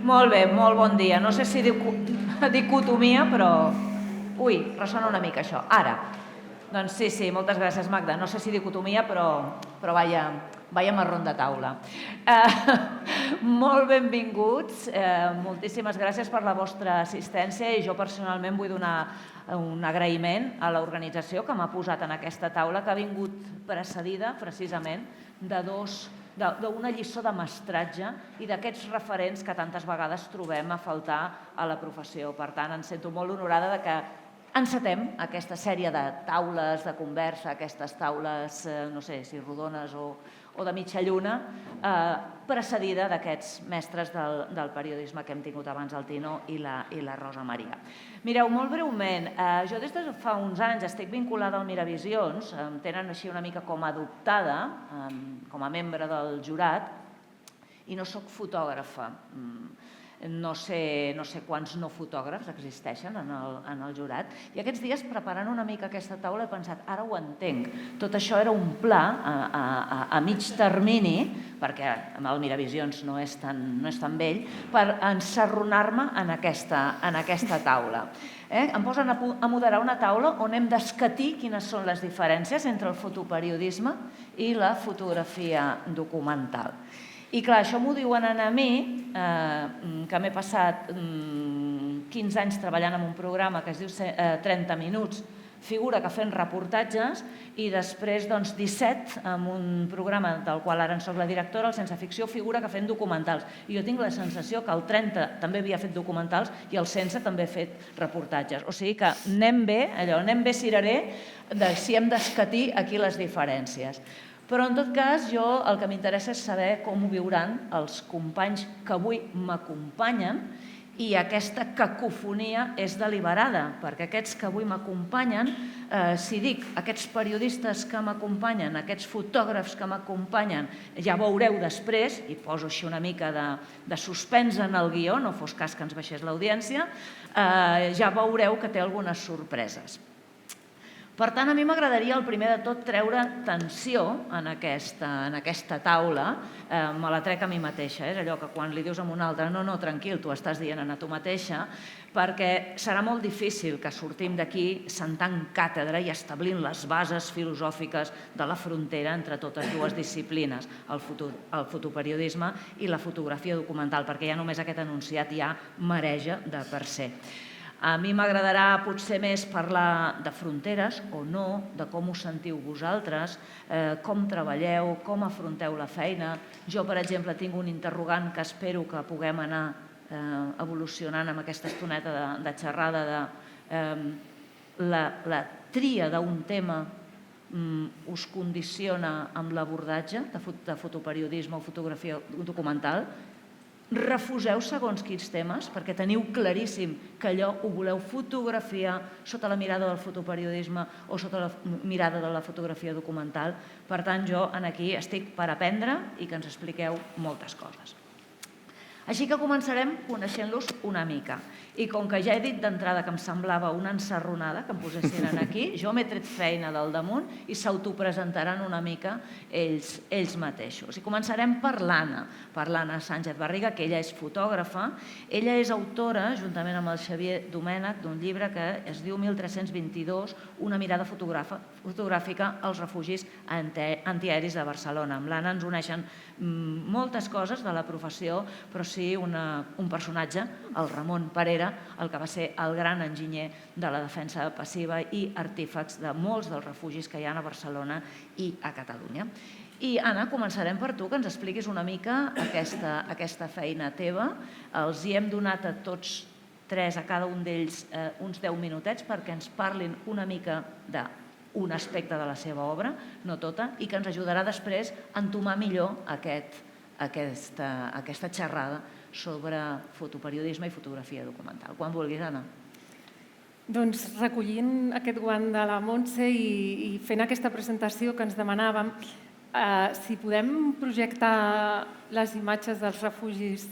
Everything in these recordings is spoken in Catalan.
Molt bé, molt bon dia. No sé si dicotomia, però... Ui, ressona una mica això. Ara. Doncs sí, moltes gràcies, Magda. No sé si dicotomia, però vaya marrón de taula. Molt benvinguts. Moltíssimes gràcies per la vostra assistència i jo personalment vull donar un agraïment a l'organització que m'ha posat en aquesta taula, que ha vingut precedida precisament d'una lliçó de mestratge i d'aquests referents que tantes vegades trobem a faltar a la professió. Per tant, em sento molt honorada que encetem aquesta sèrie de taules de conversa, aquestes taules, no sé si rodones o de mitja lluna, precedida d'aquests mestres del periodisme que hem tingut abans, el Tino i la Rosa Maria. Mireu, molt breument, jo des de fa uns anys estic vinculada al Miravisions, em tenen així una mica com a adoptada, com a membre del jurat, i no soc fotògrafa. No sé quants no fotògrafs existeixen en el jurat. I aquests dies, preparant una mica aquesta taula, he pensat, ara ho entenc. Tot això era un pla a mig termini, perquè el Miravisions no és tan vell, per ensarronar-me en aquesta taula. Em posen a moderar una taula on hem d'escatir quines són les diferències entre el fotoperiodisme i la fotografia documental. I clar, això m'ho diuen a mi, que m'he passat 15 anys treballant en un programa que es diu 30 minuts, figura que fent reportatges, i després 17 en un programa del qual ara en soc la directora, el Sense Ficció, figura que fent documentals. I jo tinc la sensació que el 30 també havia fet documentals i el Sense també ha fet reportatges. O sigui que anem bé cirerer si hem d'escatir aquí les diferències. Però, en tot cas, jo el que m'interessa és saber com ho viuran els companys que avui m'acompanyen, i aquesta cacofonia és deliberada, perquè aquests que avui m'acompanyen, si dic aquests periodistes que m'acompanyen, aquests fotògrafs que m'acompanyen, ja veureu després, i poso així una mica de suspens en el guió, no fos cas que ens baixés l'audiència, ja veureu que té algunes sorpreses. Per tant, a mi m'agradaria, el primer de tot, treure tensió en aquesta taula. Me la trec a mi mateixa, és allò que quan li dius a un altre no, tranquil, tu estàs dient a tu mateixa, perquè serà molt difícil que sortim d'aquí sentant càtedra i establint les bases filosòfiques de la frontera entre totes dues disciplines, el fotoperiodisme i la fotografia documental, perquè ja només aquest enunciat ja mareja de per se. A mi m'agradarà potser més parlar de fronteres o no, de com us sentiu vosaltres, com treballeu, com afronteu la feina. Jo, per exemple, tinc un interrogant que espero que puguem anar evolucionant amb aquesta estoneta de xerrada de la tria d'un tema us condiciona amb l'abordatge de fotoperiodisme o fotografia documental. Refuseu segons quins temes, perquè teniu claríssim que allò ho voleu fotografiar sota la mirada del fotoperiodisme o sota la mirada de la fotografia documental. Per tant, jo aquí estic per aprendre i que ens expliqueu moltes coses. Així que començarem coneixent-los una mica. I com que ja he dit d'entrada que em semblava una ensarronada que em posessin aquí, jo m'he tret feina del damunt i s'autopresentaran una mica ells mateixos. I començarem per l'Anna Sánchez Barriga, que ella és fotògrafa. Ella és autora, juntament amb el Xavier Domènech, d'un llibre que es diu 1322, una mirada fotogràfica als refugis antiaeris de Barcelona. Amb l'Anna ens uneixen moltes coses de la professió, però sí un personatge, el Ramon Parera, el que va ser el gran enginyer de la defensa passiva i artífex de molts dels refugis que hi ha a Barcelona i a Catalunya. I, Anna, començarem per tu, que ens expliquis una mica aquesta feina teva. Els hi hem donat a tots tres, a cada un d'ells, uns 10 minutets perquè ens parlin una mica d'un aspecte de la seva obra, no tota, i que ens ajudarà després a entomar millor aquesta xerrada sobre fotoperiodisme i fotografia documental. Quan vulguis, Anna. Doncs recollint aquest guant de la Montse i fent aquesta presentació que ens demanàvem, si podem projectar les imatges dels refugis.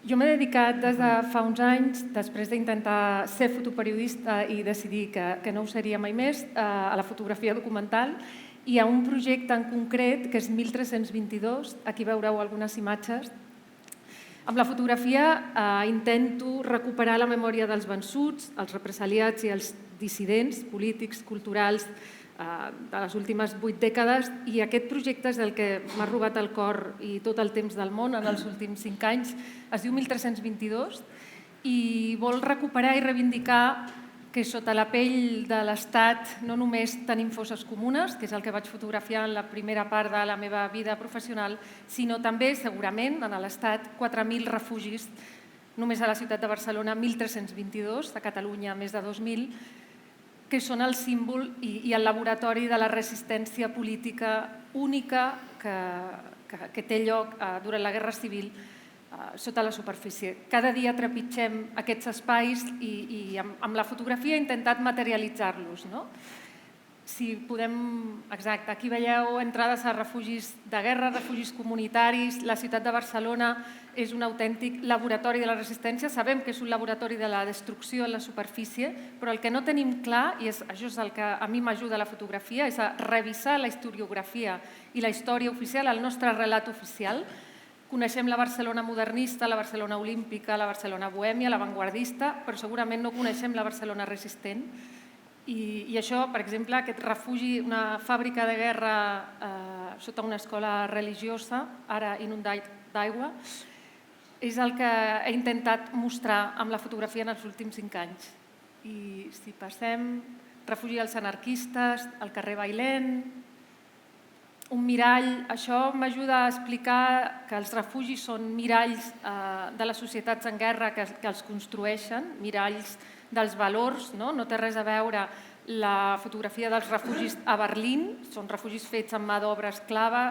Jo m'he dedicat des de fa uns anys, després d'intentar ser fotoperiodista i decidir que no ho seria mai més, a la fotografia documental, Hi ha un projecte en concret, que és 1322, aquí veureu algunes imatges. Amb la fotografia intento recuperar la memòria dels vençuts, els represaliats i els dissidents polítics, culturals de les últimes 8 dècades, i aquest projecte és el que m'ha robat el cor i tot el temps del món en els últims 5 anys. Es diu 1322 i vol recuperar i reivindicar que sota la pell de l'Estat no només tenim fosses comunes, que és el que vaig fotografiar en la primera part de la meva vida professional, sinó també, segurament, en l'Estat, 4.000 refugis, només a la ciutat de Barcelona, 1.322, a Catalunya més de 2.000, que són el símbol i el laboratori de la resistència política única que té lloc durant la Guerra Civil sota la superfície. Cada dia trepitgem aquests espais i amb la fotografia he intentat materialitzar-los. Si podem... Exacte, aquí veieu entrades a refugis de guerra, refugis comunitaris. La ciutat de Barcelona és un autèntic laboratori de la resistència. Sabem que és un laboratori de la destrucció en la superfície, però el que no tenim clar, i això és el que a mi m'ajuda la fotografia, és a revisar la historiografia i la història oficial, el nostre relat oficial. Coneixem la Barcelona modernista, la Barcelona olímpica, la Barcelona bohèmia, l'avantguardista, però segurament no coneixem la Barcelona resistent. I això, per exemple, aquest refugi, una fàbrica de guerra sota una escola religiosa, ara inundat d'aigua, és el que he intentat mostrar amb la fotografia en els últims 5 anys. I si passem, refugi als anarquistes, al carrer Bailén, un mirall. Això m'ajuda a explicar que els refugis són miralls de les societats en guerra que els construeixen, miralls dels valors. No té res a veure la fotografia dels refugis a Berlín, són refugis fets amb mà d'obra esclava.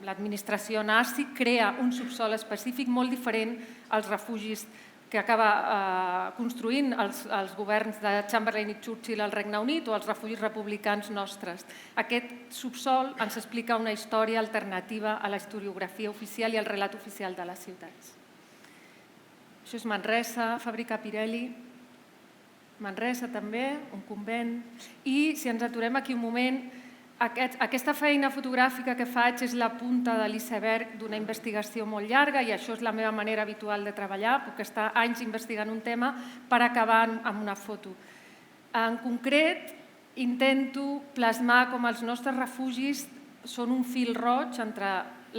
L'administració nazi crea un subsol específic molt diferent als refugis que acaba construint els governs de Chamberlain i Churchill al Regne Unit o els refugis republicans nostres. Aquest subsol ens explica una història alternativa a la historiografia oficial i al relat oficial de les ciutats. Això és Manresa, fàbrica Pirelli. Manresa també, un convent. I si ens aturem aquí un moment, aquesta feina fotogràfica que faig és la punta de l'iceberg d'una investigació molt llarga i això és la meva manera habitual de treballar. Puc estar anys investigant un tema per acabar amb una foto. En concret, intento plasmar com els nostres refugis són un fil roig entre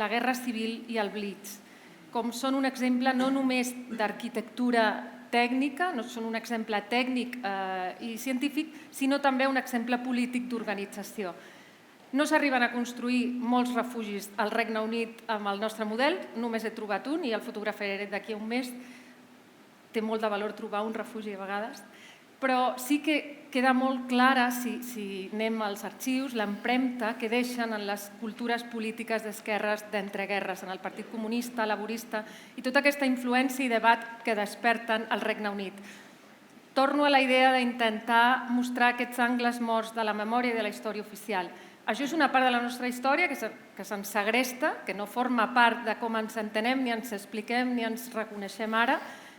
la Guerra Civil i el Blitz. Com són un exemple no només d'arquitectura tècnica, no són un exemple tècnic i científic, sinó també un exemple polític d'organització. No s'arriben a construir molts refugis al Regne Unit amb el nostre model, només he trobat un i el fotografaré d'aquí a un mes. Té molt de valor trobar un refugi a vegades, però sí que queda molt clara, si anem als arxius, l'empremta que deixen en les cultures polítiques d'esquerres d'entreguerres, en el Partit Comunista, Laborista, i tota aquesta influència i debat que desperten al Regne Unit. Torno a la idea d'intentar mostrar aquests angles morts de la memòria i de la història oficial. Això és una part de la nostra història que se'ns segresta, que no forma part de com ens entenem, ni ens expliquem, ni ens reconeixem ara,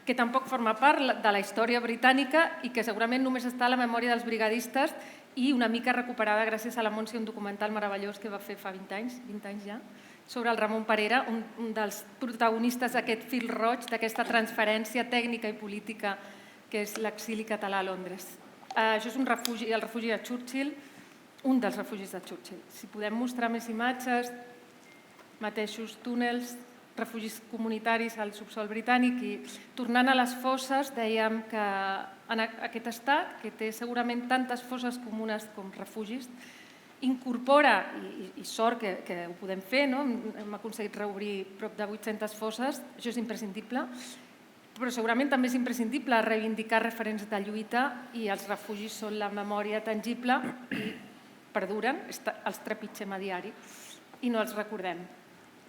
que tampoc forma part de la història britànica i que segurament només està a la memòria dels brigadistes i una mica recuperada gràcies a la Montse, un documental meravellós que va fer fa 20 anys ja, sobre el Ramon Perera, un dels protagonistes d'aquest fil roig, d'aquesta transferència tècnica i política que és l'exili català a Londres. Això és un refugi, el refugi de Churchill, un dels refugis de Churchill. Si podem mostrar més imatges, mateixos túnels, refugis comunitaris al subsol britànic i tornant a les fosses dèiem que en aquest estat, que té segurament tantes fosses comunes com refugis, incorpora, i sort que ho podem fer, hem aconseguit reobrir prop de 800 fosses, això és imprescindible, però segurament també és imprescindible reivindicar referents de lluita i els refugis són la memòria tangible i perduren, els trepitgem a diari i no els recordem.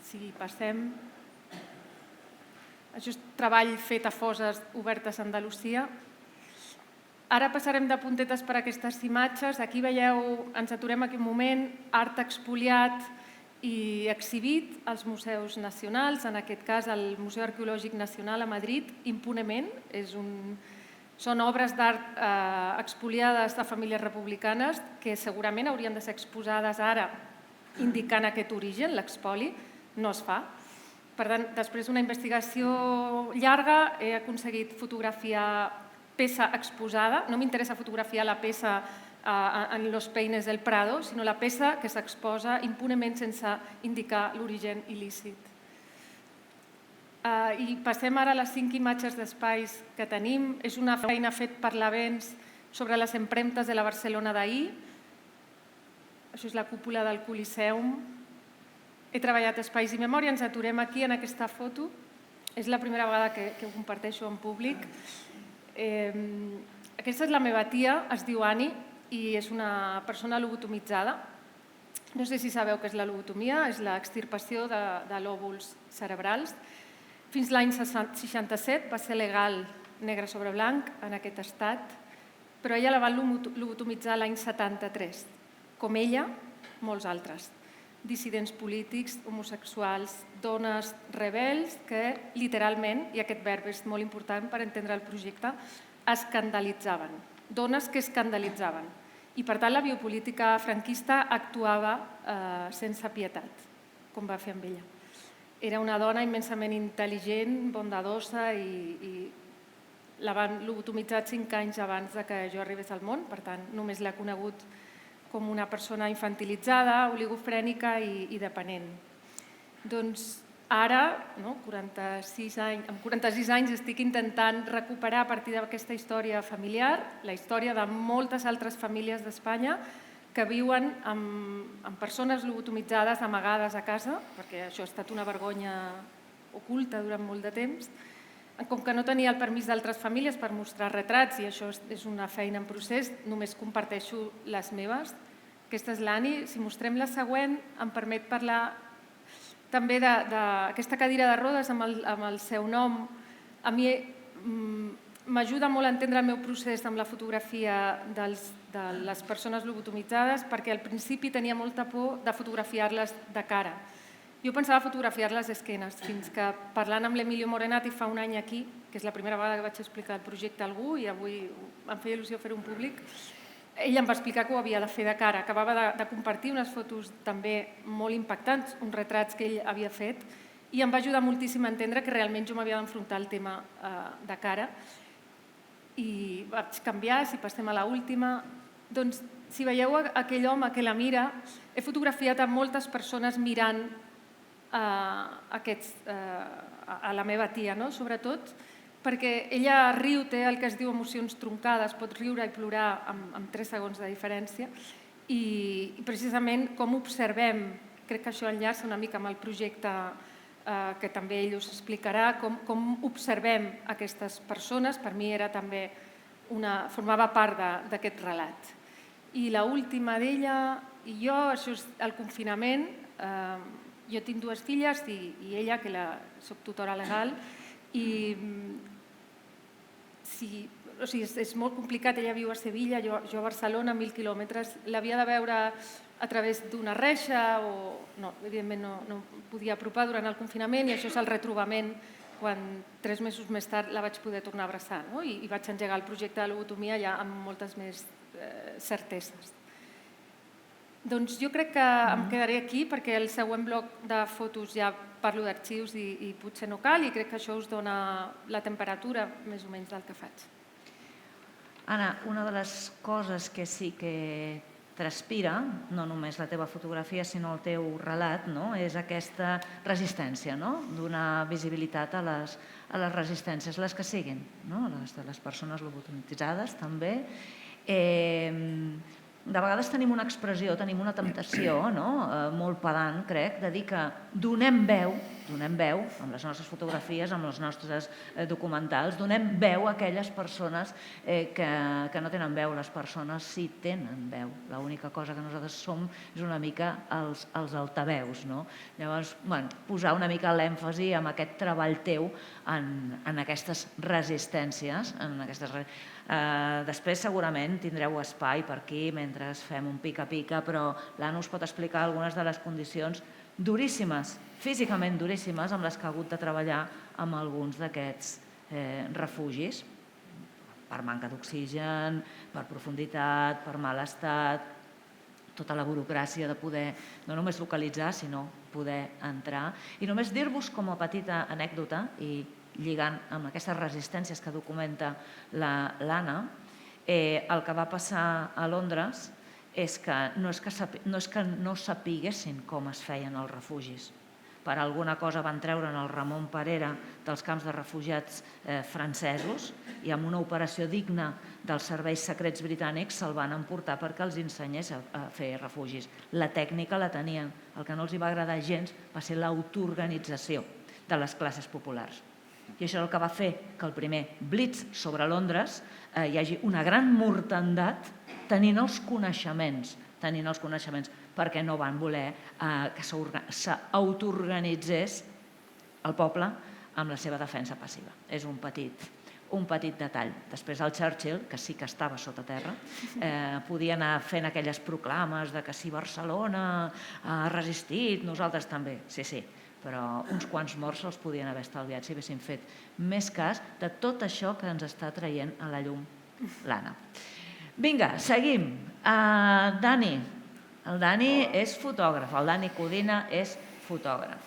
Si passem... Això és treball fet a fosses obertes a Andalusia. Ara passarem de puntetes per aquestes imatges. Aquí veieu, ens aturem aquí un moment, art expoliat i exhibit als museus nacionals, en aquest cas al Museu Arqueològic Nacional a Madrid, impunement. És Són obres d'art expoliades de famílies republicanes que segurament haurien de ser exposades ara indicant aquest origen, l'expoli, no es fa. Per tant, després d'una investigació llarga he aconseguit fotografiar peça exposada. No m'interessa fotografiar la peça en Los Peines del Prado, sinó la peça que s'exposa impunement sense indicar l'origen il·lícit. I passem ara a les 5 imatges d'espais que tenim. És una feina fet per l'Avens sobre les empremtes de la Barcelona d'ahir. Això és la cúpula del Coliseum. He treballat espais i memòria. Ens aturem aquí en aquesta foto. És la primera vegada que ho comparteixo en públic. Aquesta és la meva tia, es diu Ani, i és una persona lobotomitzada. No sé si sabeu què és la lobotomia, és l'extirpació de lòbuls cerebrals. Fins l'any 67 va ser legal negre sobre blanc en aquest estat, però ella la van lobotomitzar l'any 73. Com ella, molts altres. Dissidents polítics, homosexuals, dones rebels que literalment, i aquest verb és molt important per entendre el projecte, escandalitzaven. Dones que escandalitzaven. I per tant la biopolítica franquista actuava sense pietat, com va fer amb ella. Era una dona immensament intel·ligent, bondadosa i la van lobotomitzar 5 anys abans que jo arribés al món, per tant només l'he conegut com una persona infantilitzada, oligofrènica i dependent. Doncs ara, amb 46 anys, estic intentant recuperar a partir d'aquesta història familiar la història de moltes altres famílies d'Espanya que viuen amb persones lobotomitzades amagades a casa, perquè això ha estat una vergonya oculta durant molt de temps. Com que no tenia el permís d'altres famílies per mostrar retrats, i això és una feina en procés, només comparteixo les meves. Aquesta és l'Ani. Si mostrem la següent, em permet parlar també d'aquesta cadira de rodes amb el seu nom. A mi m'ajuda molt a entendre el meu procés amb la fotografia de les persones lobotomitzades, perquè al principi tenia molta por de fotografiar-les de cara. Jo pensava fotografiar-les d'esquenes, fins que parlant amb l'Emilio Morenati fa un any aquí, que és la primera vegada que vaig explicar el projecte a algú i avui em feia il·lusió fer-ho en públic, ell em va explicar que ho havia de fer de cara. Acabava de compartir unes fotos també molt impactants, uns retrats que ell havia fet, i em va ajudar moltíssim a entendre que realment jo m'havia d'enfrontar al tema de cara. I vaig canviar, si passem a l'última. Doncs, si veieu aquell home que la mira, he fotografiat a moltes persones mirant a la meva tia, sobretot, perquè ella riu, té el que es diu emocions troncades, pot riure i plorar amb 3 segons de diferència, i precisament com observem, crec que això enllaça una mica amb el projecte que també ell us explicarà, com observem aquestes persones. Per mi era també formava part d'aquest relat. I l'última d'ella i jo, això és el confinament. Jo tinc 2 filles i ella, que soc tutora legal, i és molt complicat. Ella viu a Sevilla, jo a Barcelona, 1.000 quilòmetres. L'havia de veure a través d'una reixa o... No, evidentment no podia apropar durant el confinament, i això és el retrobament quan 3 mesos més tard la vaig poder tornar a abraçar, i vaig engegar el projecte de lobotomia ja amb moltes més certeses. Doncs jo crec que em quedaré aquí perquè el següent bloc de fotos ja parlo d'arxius i potser no cal, i crec que això us dona la temperatura més o menys del que faig. Anna, una de les coses que sí que transpira, no només la teva fotografia sinó el teu relat, és aquesta resistència, donar visibilitat a les resistències, les que siguin, les de les persones lobotomitzades també. De vegades tenim una expressió, tenim una temptació molt pedant, crec, de dir que donem veu amb les nostres fotografies, amb els nostres documentals, donem veu a aquelles persones que no tenen veu. Les persones sí tenen veu. L'única cosa que nosaltres som és una mica els altaveus. Llavors, posar una mica l'èmfasi en aquest treball teu en aquestes resistències, després segurament tindreu espai per aquí mentre fem un pica-pica, però l'Anna us pot explicar algunes de les condicions duríssimes, físicament duríssimes, amb les que ha hagut de treballar amb alguns d'aquests refugis. per manca d'oxigen, per profunditat, per mal estat, tota la burocràcia de poder no només localitzar, sinó poder entrar. I només dir-vos com a petita anècdota, i lligant amb aquestes resistències que documenta l'Anna, el que va passar a Londres és que no és que no sapiguessin com es feien els refugis. Per alguna cosa van treure'n el Ramon Perera dels camps de refugiats francesos i amb una operació digna dels serveis secrets britànics se'l van emportar perquè els ensenyés a fer refugis. La tècnica la tenien. El que no els va agradar gens va ser l'autoorganització de les classes populars. I això és el que va fer que el primer blitz sobre Londres hi hagi una gran mortandat tenint els coneixements, perquè no van voler que s'autoorganitzés el poble amb la seva defensa passiva. És un petit detall. Després el Churchill, que sí que estava sota terra, podia anar fent aquelles proclames de que si Barcelona ha resistit, nosaltres també. Sí, però uns quants morts se'ls podien haver estalviat si haguessin fet més cas de tot això que ens està traient a la llum l'Anna. Vinga, seguim. Dani. El Dani és fotògraf, el Dani Codina és fotògraf.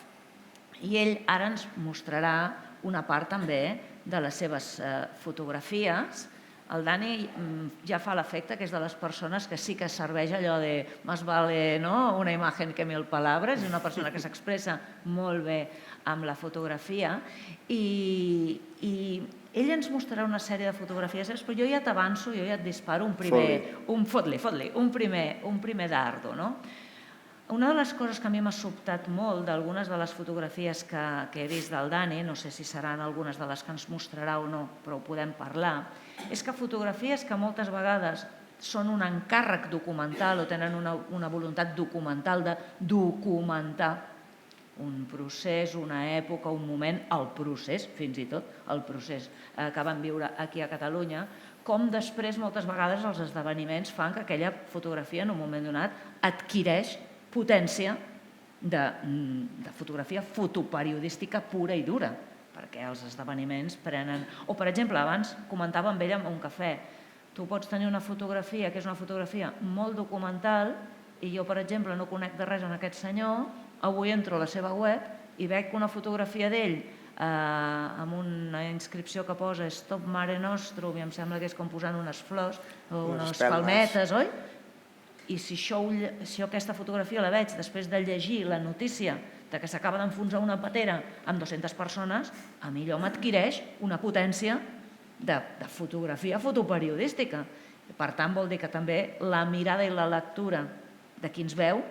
I ell ara ens mostrarà una part també de les seves fotografies. El Dani ja fa l'efecte que és de les persones que sí que serveix allò de más vale una imagen que mil palabras, és una persona que s'expressa molt bé amb la fotografia i ell ens mostrarà una sèrie de fotografies, però jo ja t'avanço, jo ja et disparo un primer dardo. Una de les coses que a mi m'ha sobtat molt d'algunes de les fotografies que he vist del Dani, no sé si seran algunes de les que ens mostrarà o no, però ho podem parlar, és que fotografies que moltes vegades són un encàrrec documental o tenen una voluntat documental de documentar un procés, una època, un moment, el procés, fins i tot, el procés que van viure aquí a Catalunya, com després moltes vegades els esdeveniments fan que aquella fotografia en un moment donat adquireix potència de fotografia fotoperiodística pura i dura, perquè els esdeveniments prenen... O, per exemple, abans comentava amb ell en un cafè, tu pots tenir una fotografia que és una fotografia molt documental i jo, per exemple, no conec de res en aquest senyor, avui entro a la seva web i veig una fotografia d'ell amb una inscripció que posa Stop Mare Nostrum i em sembla que és com posant unes flors o unes palmetes, oi? I si aquesta fotografia la veig després de llegir la notícia que s'acaba d'enfonsar una patera amb 200 persones, a mi allò m'adquireix una potència de fotografia fotoperiodística. Per tant, vol dir que també la mirada i la lectura de qui ens veu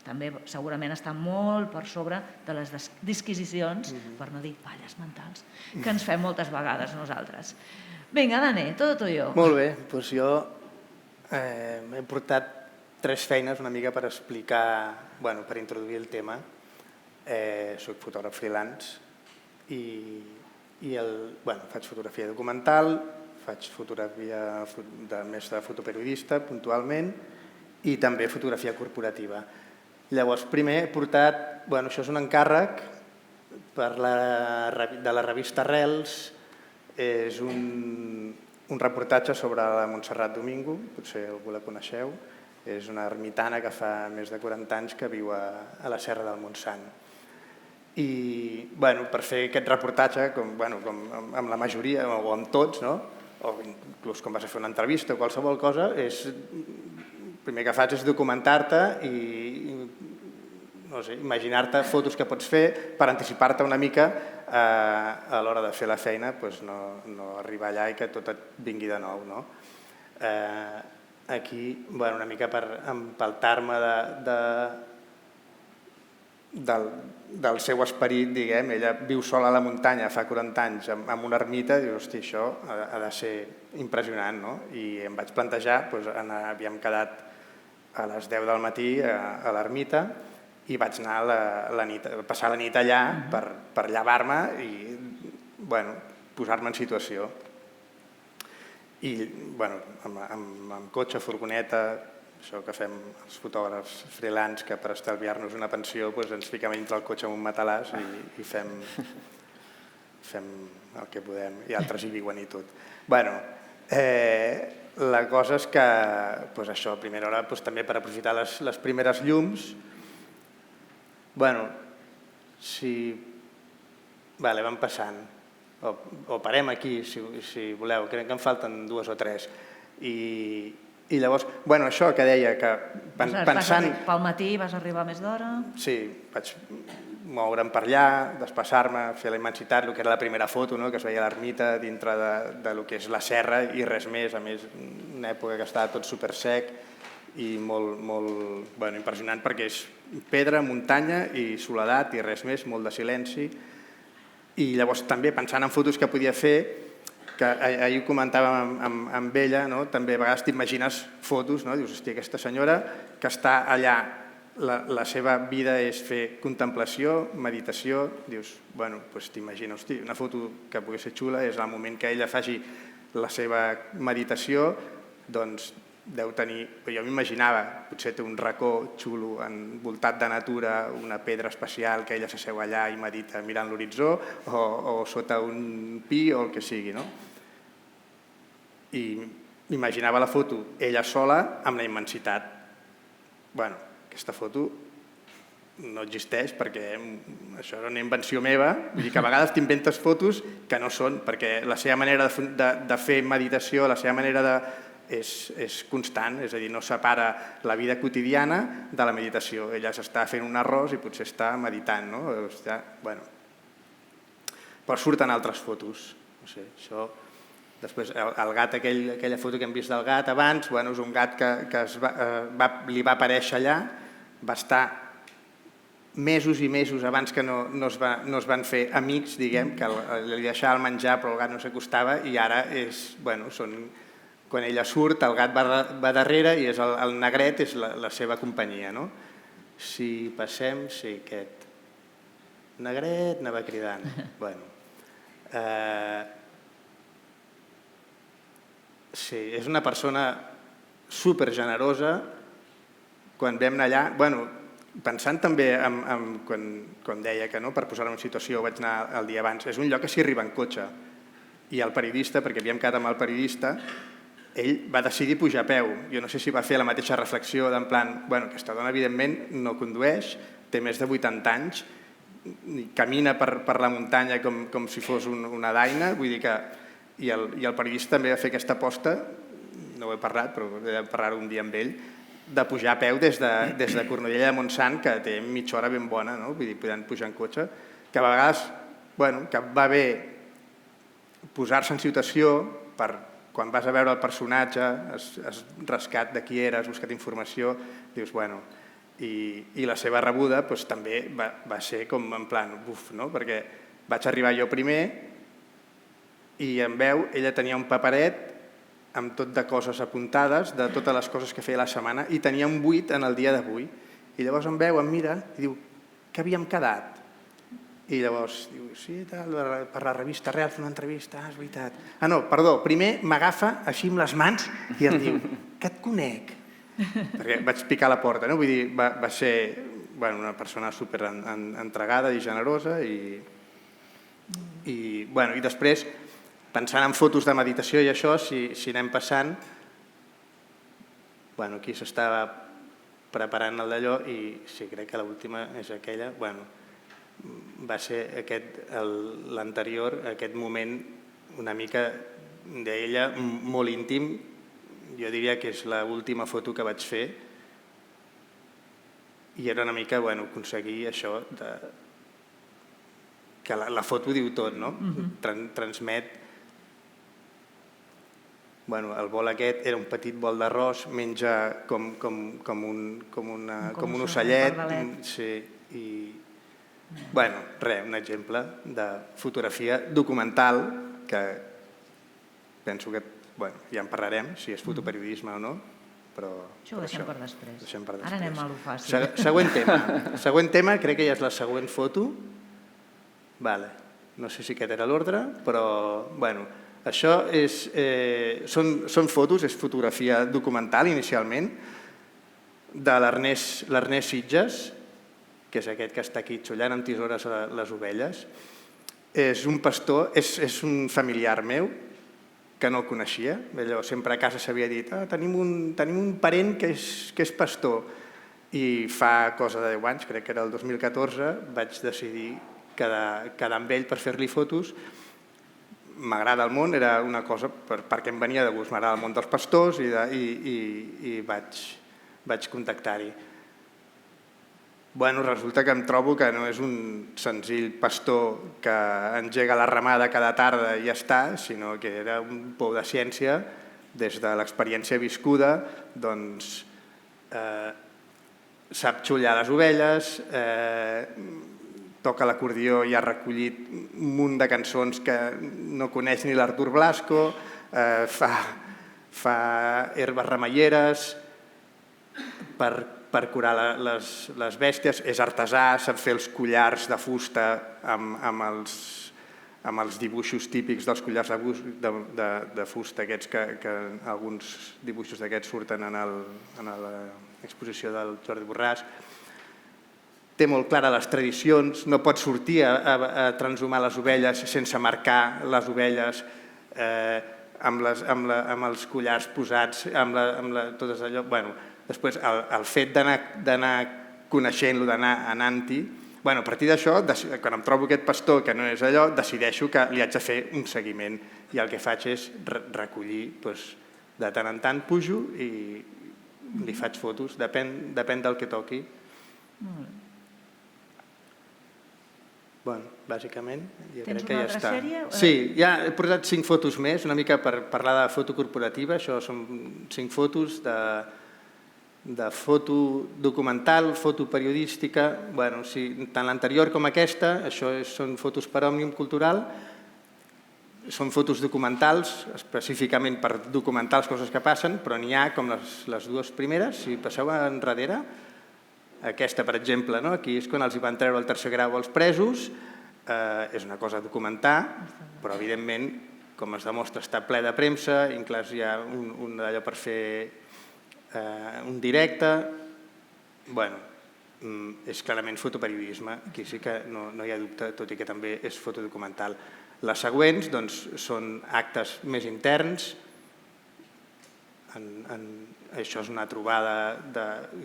també segurament està molt per sobre de les disquisicions, per no dir falles mentals, que ens fem moltes vegades nosaltres. Vinga, Dani, tot tuyo. Molt bé, doncs jo he portat 3 feines una mica per explicar, per introduir el tema. Soc fotògraf freelance i faig fotografia documental, faig fotografia més de fotoperiodista puntualment i també fotografia corporativa. Llavors, primer he portat, això és un encàrrec de la revista Arrels, és un reportatge sobre la Montserrat Domingo, potser algú la coneixeu, és una ermitana que fa més de 40 anys que viu a la Serra del Montsant. I per fer aquest reportatge, com amb la majoria o amb tots, o inclús quan vas a fer una entrevista o qualsevol cosa, el primer que faig és documentar-te i imaginar-te fotos que pots fer per anticipar-te una mica a l'hora de fer la feina, no arribar allà i que tot et vingui de nou. Aquí, una mica per empaltar-me del seu esperit, diguem, ella viu sola a la muntanya fa 40 anys amb una ermita i diu, hosti, això ha de ser impressionant, no? I em vaig plantejar, havíem quedat a les 10 del matí a l'ermita i vaig anar a passar la nit allà per llevar-me i posar-me en situació. I amb cotxe, furgoneta, això que fem els fotògrafs freelance, que per estalviar-nos una pensió ens fiquem dintre el cotxe amb un matalàs i fem el que podem, i altres hi viuen i tot. La cosa és que, això, a primera hora, també per aprofitar les primeres llums, si van passant, o parem aquí, si voleu, crec que en falten 2 o 3, i llavors, això que deia, que pensant... Pel matí vas arribar més d'hora? Sí, vaig moure'm per allà, desplaçar-me, fer la immensitat, el que era la primera foto, que es veia l'ermita dintre del que és la serra i res més, a més, una època que estava tot super sec i molt impressionant perquè és pedra, muntanya i soledat i res més, molt de silenci. I llavors també pensant en fotos que podia fer, que ahir ho comentàvem amb ella, també a vegades t'imagines fotos, dius, hòstia, aquesta senyora que està allà, la seva vida és fer contemplació, meditació, dius, t'imagines, hòstia, una foto que pugui ser xula és el moment que ella faci la seva meditació, doncs deu tenir, jo m'imaginava, potser té un racó xulo envoltat de natura, una pedra especial que ella s'asseu allà i medita mirant l'horitzó o sota un pi o el que sigui, no? I m'imaginava la foto ella sola amb la immensitat. Aquesta foto no existeix perquè això era una invenció meva, vull dir que a vegades t'inventes fotos que no són, perquè la seva manera de fer meditació, la seva manera és constant, és a dir, no separa la vida quotidiana de la meditació. Ella s'està fent un arròs i potser està meditant, no? Però surten altres fotos, no sé, això... Després, el gat, aquella foto que hem vist del gat abans, és un gat que li va aparèixer allà, va estar mesos i mesos abans que no es van fer amics, diguem, que li deixava el menjar però el gat no s'acostava i ara és, quan ella surt el gat va darrere i el negret és la seva companyia, no? Si passem, sí, aquest negret anava cridant, sí, és una persona supergenerosa. Quan vam anar allà, pensant també quan deia que per posar-me en situació vaig anar el dia abans, és un lloc que s'hi arriba en cotxe i el periodista, perquè havíem quedat amb el periodista, ell va decidir pujar a peu. Jo no sé si va fer la mateixa reflexió d'en plan, aquesta dona evidentment no condueix, té més de 80 anys, camina per la muntanya com si fos una daina, vull dir que i el periodista també va fer aquesta aposta, no ho he parlat, però he de parlar un dia amb ell, de pujar a peu des de Cornudella de Montsant, que té mitja hora ben bona, vull dir, podent pujar en cotxe, que a vegades que va bé posar-se en situació per quan vas a veure el personatge, has rascat de qui era, has buscat informació, dius, i la seva rebuda també va ser com en plan, perquè vaig arribar jo primer, i em veu, ella tenia un paperet amb tot de coses apuntades, de totes les coses que feia la setmana, i tenia un 8 en el dia d'avui. I llavors em veu, em mira i diu, què havíem quedat? I llavors diu, sí, per la revista Real, fer una entrevista, és veritat. Ah, no, perdó, primer m'agafa així amb les mans i em diu, que et conec. Perquè vaig picar a la porta, no? Vull dir, va ser una persona super entregada i generosa i després pensant en fotos de meditació i això, si anem passant, aquí s'estava preparant el d'allò i sí, crec que l'última és aquella, va ser l'anterior, aquest moment una mica d'ella molt íntim, jo diria que és l'última foto que vaig fer i era una mica aconseguir això que la foto diu tot, no? Transmet. El bol aquest era un petit bol d'arròs, menja com un ocellet. Un exemple de fotografia documental que penso que ja en parlarem, si és fotoperiodisme o no. Això ho deixem per després. Ara anem a lo fàcil. Següent tema, crec que ja és la següent foto. No sé si aquest era l'ordre, però això són fotos, és fotografia documental inicialment, de l'Ernest Sitges, que és aquest que està aquí xollant amb tisores les ovelles. És un pastor, és un familiar meu, que no el coneixia. Allò, sempre a casa s'havia dit tenim un parent que és pastor. I fa cosa de 10 anys, crec que era el 2014, vaig decidir quedar amb ell per fer-li fotos. M'agrada el món, era una cosa perquè em venia de gust, m'agrada el món dels pastors i vaig contactar-hi. Bueno, resulta que em trobo que no és un senzill pastor que engega la ramada cada tarda i ja està, sinó que era un pou de ciència, des de l'experiència viscuda, doncs sap xullar les ovelles, toca l'acordió i ha recollit un munt de cançons que no coneix ni l'Artur Blasco, fa herbes remeieres per curar les bèsties, és artesà, sap fer els collars de fusta amb els dibuixos típics dels collars de fusta, aquests que alguns dibuixos d'aquests surten en l'exposició del Jordi Borràs. Té molt clara les tradicions, no pot sortir a transhumar les ovelles sense marcar les ovelles amb els collars posats, amb tot allò. Després, el fet d'anar coneixent-lo, d'anar anant-hi, a partir d'això, quan em trobo aquest pastor que no és allò, decideixo que li haig de fer un seguiment i el que faig és recollir, de tant en tant pujo i li faig fotos, depèn del que toqui. Bàsicament, jo crec que ja està. Tens una altra sèrie? Sí, ja he posat 5 fotos més, una mica per parlar de foto corporativa. Això són 5 fotos de foto documental, foto periodística. Tant l'anterior com aquesta, això són fotos per Òmnium Cultural. Són fotos documentals, específicament per documentar les coses que passen, però n'hi ha com les dues primeres. Si passeu enrere, aquesta, per exemple, aquí és quan els hi van treure el tercer grau als presos, és una cosa a documentar, però evidentment, com es demostra, està ple de premsa, inclús hi ha un d'allò per fer un directe. És clarament fotoperiodisme, aquí sí que no hi ha dubte, tot i que també és fotodocumental. Les següents són actes més interns. Això és una trobada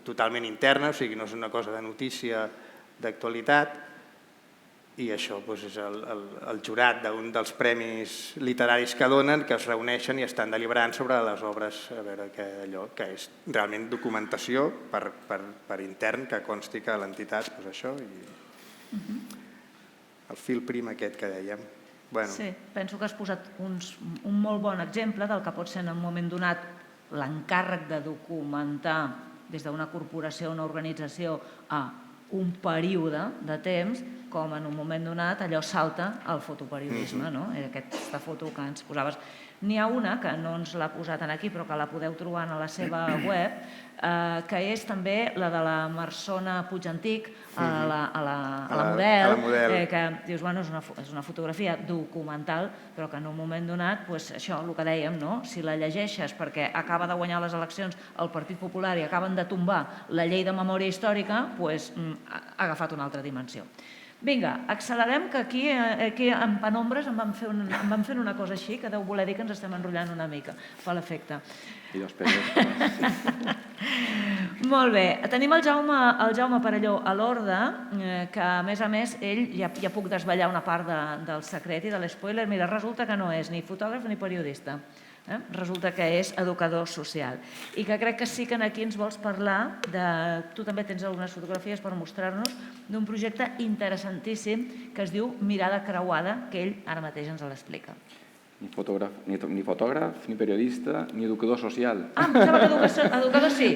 totalment interna, o sigui, no és una cosa de notícia d'actualitat, i això és el jurat d'un dels premis literaris que donen, que es reuneixen i estan deliberant sobre les obres, a veure allò que és realment documentació per intern, que consti que l'entitat, això, i el fil prim aquest que dèiem. Sí, penso que has posat un molt bon exemple del que pot ser en un moment donat l'encàrrec de documentar des d'una corporació o una organització a un període de temps, com en un moment donat allò salta al fotoperiodisme, aquesta foto que ens posaves. N'hi ha una, que no ens l'ha posat aquí, però que la podeu trobar a la seva web, que és també la de la Marsona Puigantic, a la Model, que dius, és una fotografia documental, però que en un moment donat, això, el que dèiem, si la llegeixes perquè acaba de guanyar les eleccions el Partit Popular i acaben de tombar la llei de memòria històrica, ha agafat una altra dimensió. Vinga, accelerem, que aquí en penombres em van fent una cosa així, que deu voler dir que ens estem enrotllant una mica, fa l'efecte. I dos pesos. Molt bé, tenim el Jaume Perelló a l'Horda, que a més, ell, ja puc desvetllar una part del secret i de l'espoiler, mira, resulta que no és ni fotògraf ni periodista. Resulta que és educador social i que crec que sí que aquí ens vols parlar tu també tens algunes fotografies per mostrar-nos d'un projecte interessantíssim que es diu Mirada Creuada, que ell ara mateix ens l'explica. Ni fotògraf, ni periodista, ni educador social. Em sembla que educador sí.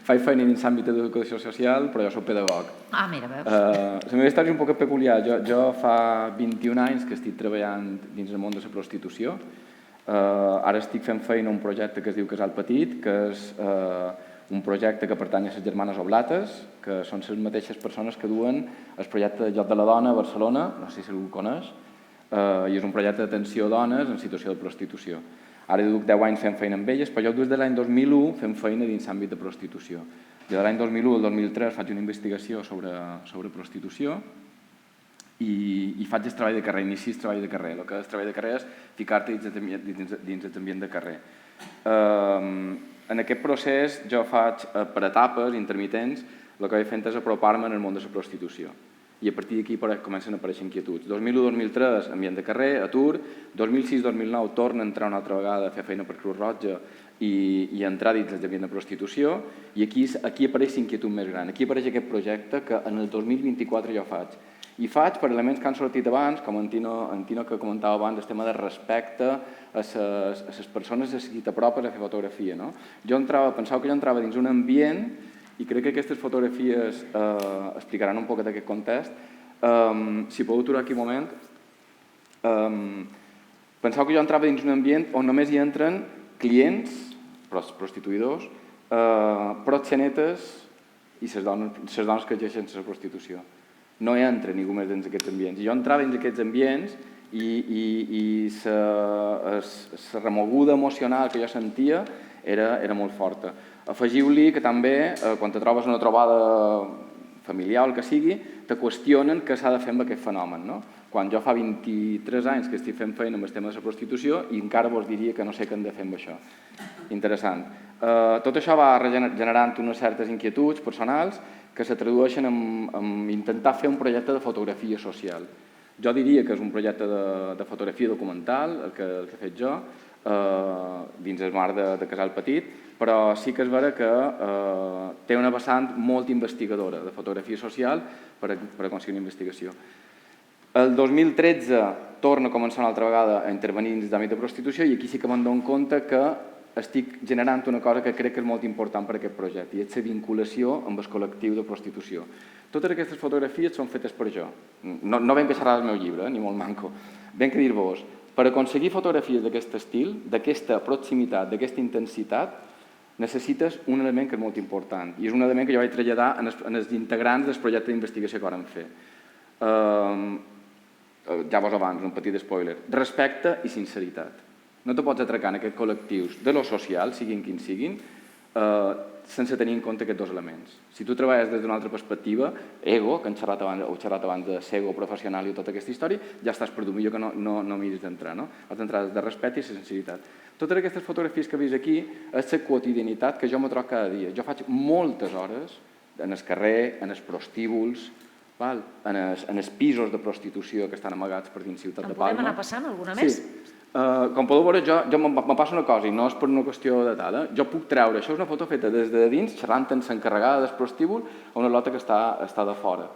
Faig feina dins l'àmbit d'educació social, però jo soc pedagog. Mira, veus. La meva història és un poc peculiar. Jo fa 21 anys que estic treballant dins el món de la prostitució. Ara estic fent feina a un projecte que es diu Casal Petit, que és un projecte que pertany a les germanes Oblates, que són les mateixes persones que duen el projecte de Joc de la Dona a Barcelona, no sé si algú ho coneix, i és un projecte d'atenció a dones en situació de prostitució. Ara duc 10 anys fent feina amb elles, però jo des de l'any 2001 fem feina dins l'àmbit de prostitució. De l'any 2001 al 2003 faig una investigació sobre prostitució i faig el treball de carrer, inici el treball de carrer. El que és treball de carrer és ficar-te dins l'ambient de carrer. En aquest procés jo faig per etapes intermitents, el que vaig fent és apropar-me en el món de la prostitució. I a partir d'aquí comencen a aparèixer inquietuds. 2001-2003, ambient de carrer, atur. 2006-2009 torna a entrar una altra vegada a fer feina per Cruz Roja i entrar dins l'ambient de prostitució. I aquí apareix l'inquietud més gran. Aquí apareix aquest projecte que en el 2024 jo faig. I faig per elements que han sortit abans, com en Tino que comentava abans, el tema de respecte a les persones a qui t'apropes a fer fotografia. Pensava que jo entrava dins un ambient, i crec que aquestes fotografies explicaran un poc d'aquest context. Si podeu aturar aquí un moment. Pensava que jo entrava dins un ambient on només hi entren clients, prostituïdors, proxenetes i les dones que exerceixen la prostitució. No hi entra ningú més dins aquests ambients. I jo entrava dins aquests ambients i la remoguda emocional que jo sentia era molt forta. Afegiu-li que també, quan te trobes una trobada familiar o el que sigui, te qüestionen què s'ha de fer amb aquest fenomen. Quan jo fa 23 anys que estic fent feina amb el tema de la prostitució i encara vos diria que no sé què hem de fer amb això. Interessant. Tot això va generant unes certes inquietuds personals que se tradueixen en intentar fer un projecte de fotografia social. Jo diria que és un projecte de fotografia documental, el que he fet jo, dins el marc de Casal Petit, però sí que és vera que té una vessant molt investigadora de fotografia social per aconseguir una investigació. El 2013 torno a començar una altra vegada a intervenir dins l'àmbit de prostitució i aquí sí que me'n dono compte que estic generant una cosa que crec que és molt important per a aquest projecte i és la vinculació amb el col·lectiu de prostitució. Totes aquestes fotografies són fetes per jo. No venc a xerrar del meu llibre, ni molt manco. Venc a dir-vos, per aconseguir fotografies d'aquest estil, d'aquesta proximitat, d'aquesta intensitat, necessites un element que és molt important i és un element que jo vaig traslladar en els integrants del projecte d'investigació que vam fer. Ja vos avanço, un petit spoiler. Respecte i sinceritat. No te pots atracar en aquests col·lectius de lo social, siguin quins siguin, sense tenir en compte aquests dos elements. Si tu treballes des d'una altra perspectiva, ego, que hem xerrat abans de ser ego professional i tota aquesta història, ja estàs perdut, millor que no miris d'entrar. Has d'entrar de respecte i sinceritat. Totes aquestes fotografies que veus aquí és la quotidianitat que jo me trobo cada dia. Jo faig moltes hores en el carrer, en els prostíbuls, en els pisos de prostitució que estan amagats per dins Ciutat de Palma. En podem anar passant alguna més? Sí. Com podeu veure, jo me passa una cosa, i no és per una qüestió de tal, jo puc treure, això és una foto feta des de dins, xerrant amb l'encarregada del prostíbul a una lota que està de fora.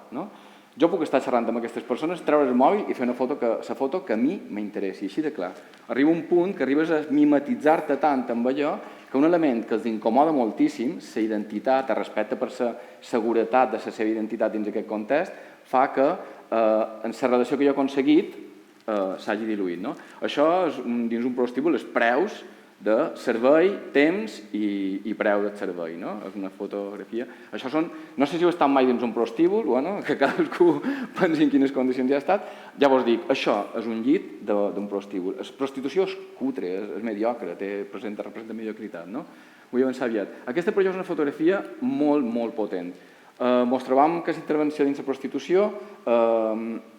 Jo puc estar xerrant amb aquestes persones, treure el mòbil i fer la foto que a mi m'interessi, així de clar. Arriba un punt que arribes a mimetitzar-te tant amb allò que un element que els incomoda moltíssim, la identitat, el respecte per la seguretat de la seva identitat dins aquest context, fa que en la relació que jo he aconseguit s'hagi diluït. Això és dins un prostíbul, els preus de servei, temps i preu del servei. És una fotografia. Això són, no sé si heu estat mai dins un prostíbul, que cadascú pensi en quines condicions hi ha estat. Ja vos dic, això és un llit d'un prostíbul. La prostitució és cutre, és mediocre, representa mediocritat. Vull avançar aviat. Aquesta per jo és una fotografia molt, molt potent. Ens trobam que l'intervenció dins la prostitució,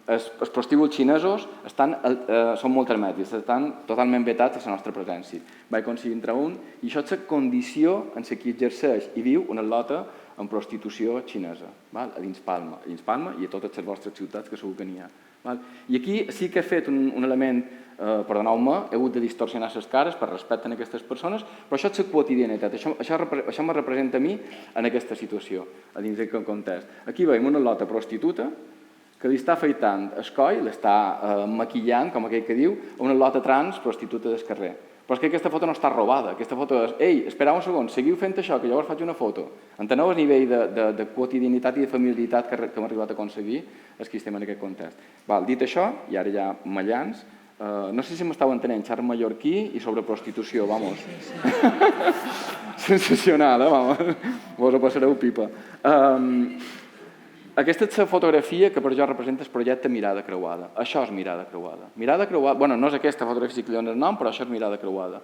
els prostíbuls xinesos són molt hermètics, estan totalment vetats a la nostra presència. Vaig aconseguir entrar un i això és la condició en la que exerceix i viu una lota en prostitució xinesa, a dins Palma i a totes les vostres ciutats que segur que n'hi ha. I aquí sí que he fet un element, perdoneu-me, he hagut de distorsionar les cares per respecte a aquestes persones, però això és la quotidianitat, això me representa a mi en aquesta situació, a dins d'aquest context. Aquí veiem una lota prostituta que li està afaitant el coll, l'està maquillant, com aquell que diu, a una lota trans prostituta del carrer. Però és que aquesta foto no està robada, aquesta foto és «Ei, espereu un segon, seguiu fent això, que llavors faig una foto». Enteneu el nivell de quotidianitat i de familiaritat que hem arribat a aconseguir els que estem en aquest context. Dit això, i ara ja mallans, no sé si m'estàu entenent, xarra mallorquí i sobre prostitució, vamos. Sensacional, vos ho passareu pipa. Aquesta és la fotografia que per jo representa el projecte Mirada Creuada. Això és Mirada Creuada. Mirada Creuada, bueno, no és aquesta fotografia que li dona el nom, però això és Mirada Creuada.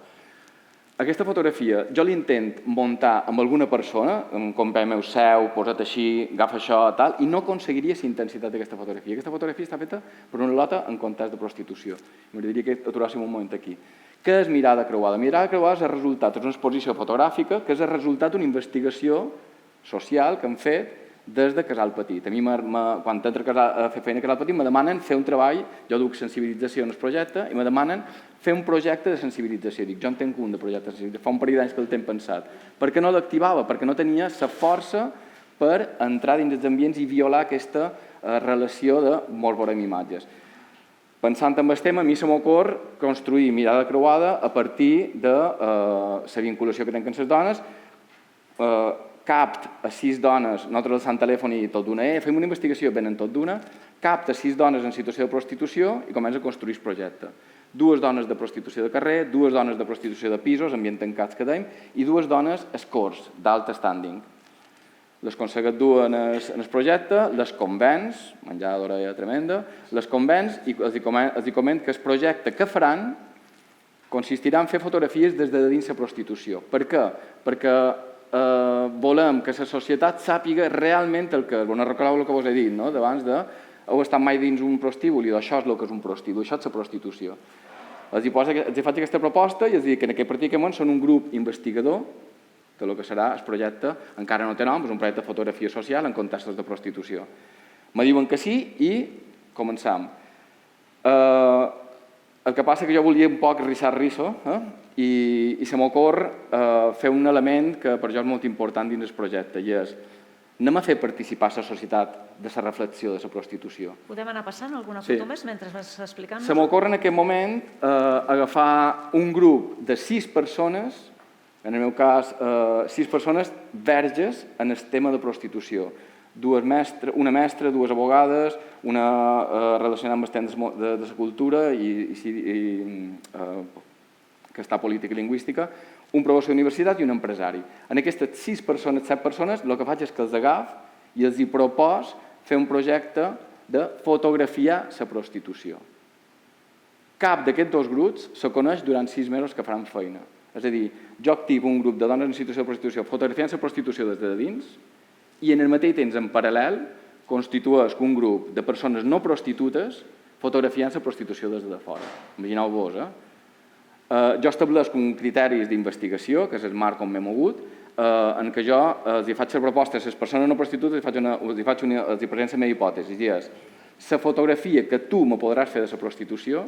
Aquesta fotografia jo l'intent muntar amb alguna persona, com ve meu seu, posa't així, agafa això, tal, i no aconseguiria la intensitat d'aquesta fotografia. Aquesta fotografia està feta per una lota en context de prostitució. M'agradaria que aturàssim un moment aquí. Què és mirada creuada? Mirada creuada és el resultat, és una exposició fotogràfica que és el resultat d'una investigació social que hem fet des de Casal Petit. A mi, quan entro a fer feina a Casal Petit, me demanen fer un treball, jo duc sensibilització en el projecte, i me demanen fer un projecte de sensibilització. Dic, jo en tenc un de projecte de sensibilització, fa un parell d'anys que el tenc pensat. Per què no l'activava? Perquè no tenia la força per entrar dins els ambients i violar aquesta relació de molt veurem imatges. Pensant en el tema, a mi se m'ocorre construir mirada creuada a partir de la vinculació que tenen les dones, capt a 6 dones, nosaltres alçant telèfon i tot d'una, fem una investigació, venen tot d'una, capt a 6 dones en situació de prostitució i comença a construir el projecte. 2 dones de prostitució de carrer, 2 dones de prostitució de pisos, ambient tancats que dèiem, i 2 dones escorts, d'alt standing. Les aconseguit dur en el projecte, les convenç, menjadora tremenda, les convenç i els coment que el projecte que faran consistirà en fer fotografies des de dins la prostitució. Per què? Perquè volem que la societat sàpiga realment el que és. No recordeu el que vos he dit, no? D'abans de heu estat mai dins un prostíbul i això és el que és un prostíbul, això és la prostitució. Els faig aquesta proposta i els dic que en aquest pràcticament són un grup investigador de lo que serà el projecte, encara no té nom, és un projecte de fotografia social en contextos de prostitució. Me diuen que sí i començam. El que passa que jo volia un poc risso i se m'ocorre fer un element que per jo és molt important dins el projecte i és anem a fer participar la societat de la reflexió de la prostitució. Podem anar passant alguna foto més mentre vas explicant-nos? Se m'ocorre en aquest moment agafar un grup de 6 persones, en el meu cas 6 persones verges en el tema de prostitució. Una mestra, 2 abogades, una relacionada amb els temes de la cultura que està política i lingüística, un professor d'universitat i un empresari. En aquestes 6 persones, 7 persones, el que faig és que els agaf i els hi propos fer un projecte de fotografiar la prostitució. Cap d'aquests 2 grups se coneix durant 6 mesos que faran feina. És a dir, jo activo un grup de dones en situació de prostitució fotografiant la prostitució des de dins i en el mateix temps, en paral·lel, constitueix un grup de persones no prostitutes fotografiant la prostitució des de fora. Imagineu-vos, jo estableixo un criteris d'investigació, que és el marc on m'he mogut, en què jo els faig la proposta a les persones no prostitutes els presento la meva hipòtesi. I és, la fotografia que tu me podràs fer de la prostitució,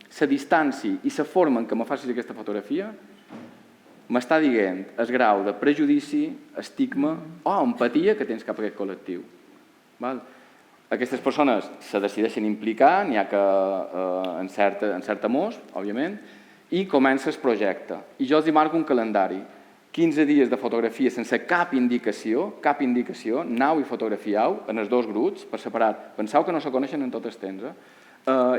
la distància i la forma en què me facis aquesta fotografia, m'està dient el grau de prejudici, estigma o empatia que tens cap a aquest col·lectiu. Aquestes persones se decideixen implicar, n'hi ha que en cert amor, òbviament, i comença el projecte. I jo els marco un calendari, 15 dies de fotografia sense cap indicació, anau i fotografiau en els 2 grups, per separat. Penseu que no se coneixen en tot el temps,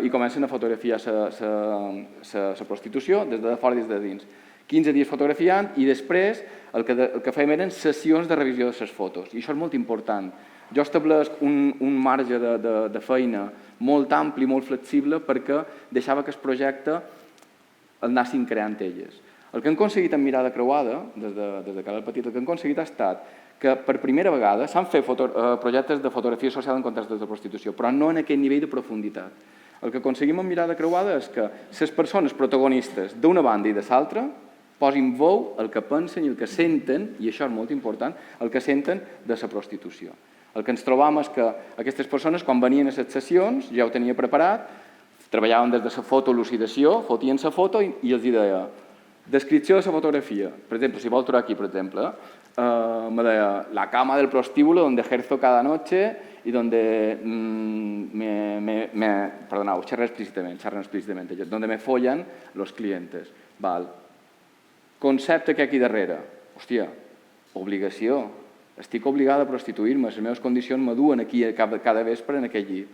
i comencen a fotografiar la prostitució des de fora i des de dins. 15 dies fotografiant i després el que fèiem eren sessions de revisió de les fotos. I això és molt important. Jo establesc un marge de feina molt ampli, molt flexible, perquè deixava que el projecte el anessin creant elles. El que hem aconseguit en mirada creuada, des de Casal Petit, el que hem aconseguit ha estat que per primera vegada s'han fet projectes de fotografia social en contextos de prostitució, però no en aquest nivell de profunditat. El que aconseguim en mirada creuada és que les persones protagonistes d'una banda i de l'altra posin veu el que pensen i el que senten, i això és molt important, el que senten de la prostitució. El que ens trobam és que aquestes persones, quan venien a les sessions, ja ho tenia preparat, treballaven des de la fotolucidació, fotien la foto i els deia descripció de la fotografia. Per exemple, si vol trobar aquí, per exemple, me deia la cama del prostíbulo donde ejerzo cada noche y donde perdoneu, xerren explícitament, donde me follan los clientes. Concepte que aquí darrere. Hòstia, obligació. Estic obligada a prostituir-me, les meves condicions m'aduen aquí cada vespre en aquell llit.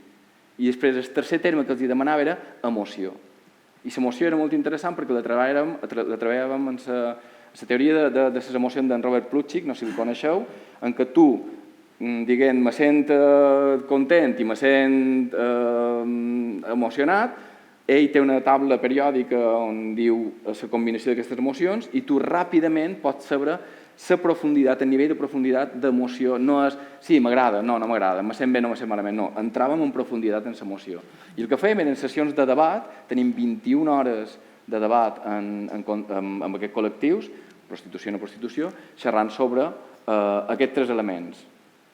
I després el tercer terme que els demanava era emoció. I l'emoció era molt interessant perquè la treballàvem en la teoria de les emocions d'en Robert Plutchik, no sé si el coneixeu, en què tu, diguem, me sent content i me sent emocionat, ell té una taula periòdica on diu la combinació d'aquestes emocions i tu ràpidament pots saber la profunditat, el nivell de profunditat d'emoció. No és, sí, m'agrada, no m'agrada, me sent bé, no me sent malament, no. Entràvem en profunditat en l'emoció. I el que fèiem eren sessions de debat, tenim 21 hores de debat amb aquests col·lectius, prostitució i no prostitució, xerrant sobre aquests tres elements: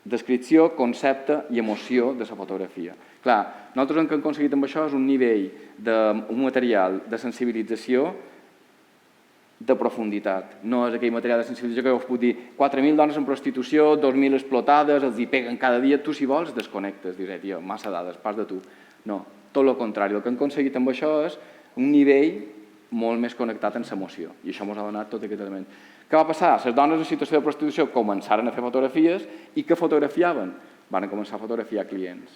descripció, concepte i emoció de la fotografia. Clar, nosaltres el que hem aconseguit amb això és un nivell d'un material de sensibilització de profunditat. No és aquell material de sensibilització que us puc dir 4.000 dones en prostitució, 2.000 explotades, els hi peguen cada dia. Tu, si vols, desconnectes. Diré, tio, massa dades, pas de tu. No, tot el contrari. El que hem aconseguit amb això és un nivell molt més connectat amb l'emoció. I això ens ha donat tot aquest element. Què va passar? Les dones en situació de prostitució començaren a fer fotografies i què fotografiaven? Van començar a fotografiar clients.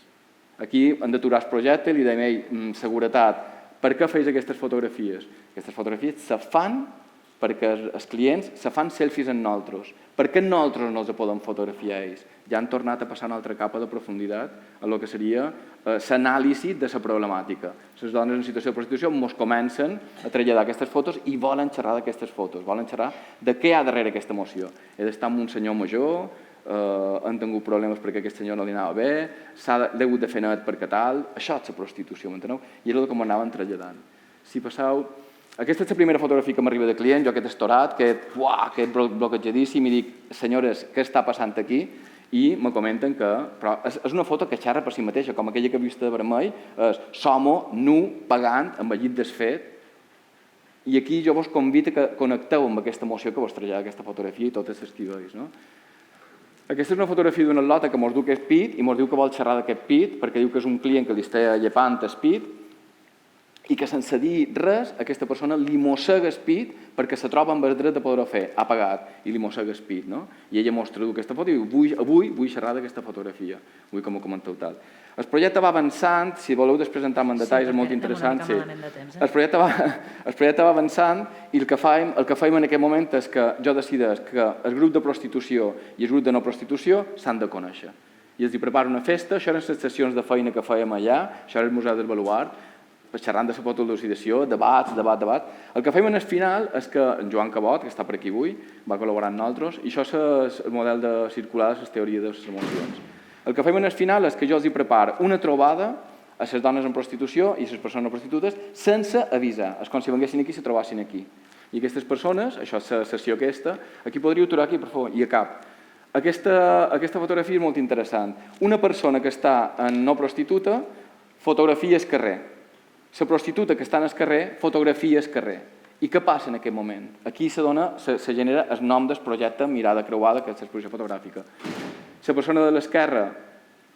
Aquí hem d'aturar el projecte i li dèiem, ei, seguretat, per què feis aquestes fotografies? Aquestes fotografies se fan perquè els clients se fan selfies amb nosaltres. Per què nosaltres no els podem fotografiar ells? Ja han tornat a passar una altra capa de profunditat a el que seria l'anàlisi de la problemàtica. Les dones en situació de prostitució ens comencen a traslladar aquestes fotos i volen xerrar d'aquestes fotos, volen xerrar de què hi ha darrere aquesta emoció. He d'estar amb un senyor major, han tingut problemes perquè aquest senyor no li anava bé, l'he hagut de fer net perquè tal. Això és la prostitució, m'enteneu? I era el que m'anaven traslladant. Si passeu... Aquesta és la primera fotografia que m'arriba de client, jo aquest estorat, aquest bloquejadíssim, i dic, senyores, què està passant aquí? I me comenten que... Però és una foto que xerra per si mateixa, com aquella que he vist de vermell, és som-ho, nu, pagant, amb el llit desfet. I aquí jo vos convido que connecteu amb aquesta emoció que vos trajada aquesta fotografia i totes les que hi veus. Aquesta és una fotografia d'una lota que mos diu que és pit i mos diu que vol xerrar d'aquest pit perquè diu que és un client que li està llepant el pit i que sense dir res aquesta persona li mossega el pit perquè se troba amb el dret de poder-ho fer. Ha pagat i li mossega el pit. I ella mos traduu aquesta foto i diu avui vull xerrar d'aquesta fotografia. Vull que m'ho comenteu tal. El projecte va avançant, si voleu després entrar en detalls, és molt interessant. El projecte va avançant i el que fèiem en aquest moment és que jo decideix que el grup de prostitució i el grup de no prostitució s'han de conèixer. I els preparo una festa, això eren les sessions de feina que fèiem allà, això era el Museu del Baluart, xerrant de la fotoelucidació, debat. El que fèiem en el final és que en Joan Cabot, que està per aquí avui, va col·laborar amb nosaltres, i això és el model de circular de les teories de les emocions. El que fèiem en el final és que jo els preparo una trobada a les dones en prostitució i a les persones no prostitutes sense avisar. És com si venguessin aquí i se trobassin aquí. I aquestes persones, això és la sessió aquesta, aquí podríeu aturar aquí, per favor, i a cap. Aquesta fotografia és molt interessant. Una persona que està en no prostituta fotografia el carrer. La prostituta que està en el carrer fotografia el carrer. I què passa en aquest moment? Aquí se genera el nom del projecte Mirada Creuada, que és l'exposició fotogràfica. La persona de l'esquerra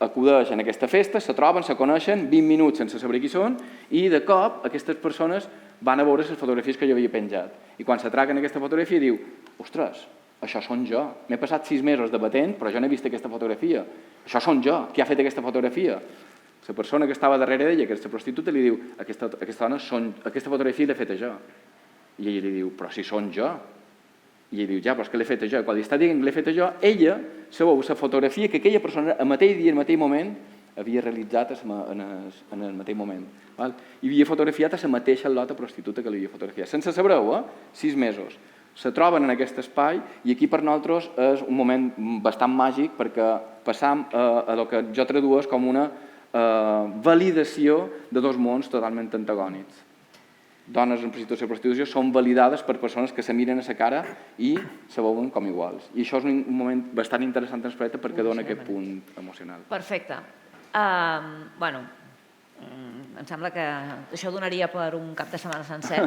acudeix en aquesta festa, se troben, se coneixen, 20 minuts sense saber qui són, i de cop aquestes persones van a veure les fotografies que jo havia penjat. I quan s'atraquen aquesta fotografia diu, ostres, això són jo. M'he passat 6 mesos debatent, però jo no he vist aquesta fotografia. Això són jo. Qui ha fet aquesta fotografia? La persona que estava darrere d'ella, que és la prostituta, li diu, aquesta fotografia l'he feta jo. I ella li diu, però si són jo. I ell diu, ja, però és que l'he feta jo. Quan li està dient que l'he feta jo, ella sabeu la fotografia que aquella persona al mateix dia, al mateix moment, havia realitzat en el mateix moment. I havia fotografiat a la mateixa lota prostituta que l'havia fotografiat. Sense saber-ho, 6 mesos. Se troben en aquest espai i aquí per nosaltres és un moment bastant màgic perquè passam a el que jo tradueixo com una validació de dos mons totalment antagònics. Dones en situació de prostitució són validades per persones que se miren a la cara i se veuen com iguals. I això és un moment bastant interessant en el projecte perquè dona aquest punt emocional. Perfecte. Em sembla que això donaria per un cap de setmana sencer.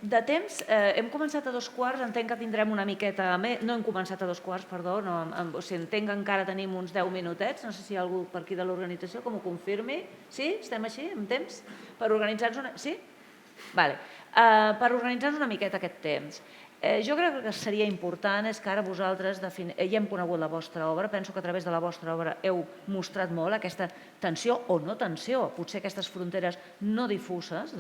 De temps, hem començat a 2:15, entenc que tindrem una miqueta més, no hem començat a 2:15, perdó, entenc que encara tenim uns 10 minutets, no sé si hi ha algú per aquí de l'organització que m'ho confirmi. Sí? Estem així, amb temps? Per organitzar-nos una... Sí? Vale. Per organitzar-nos una miqueta aquest temps. Jo crec que seria important és que ara vosaltres ja hem conegut la vostra obra, penso que a través de la vostra obra heu mostrat molt aquesta tensió o no tensió, potser aquestes fronteres no difuses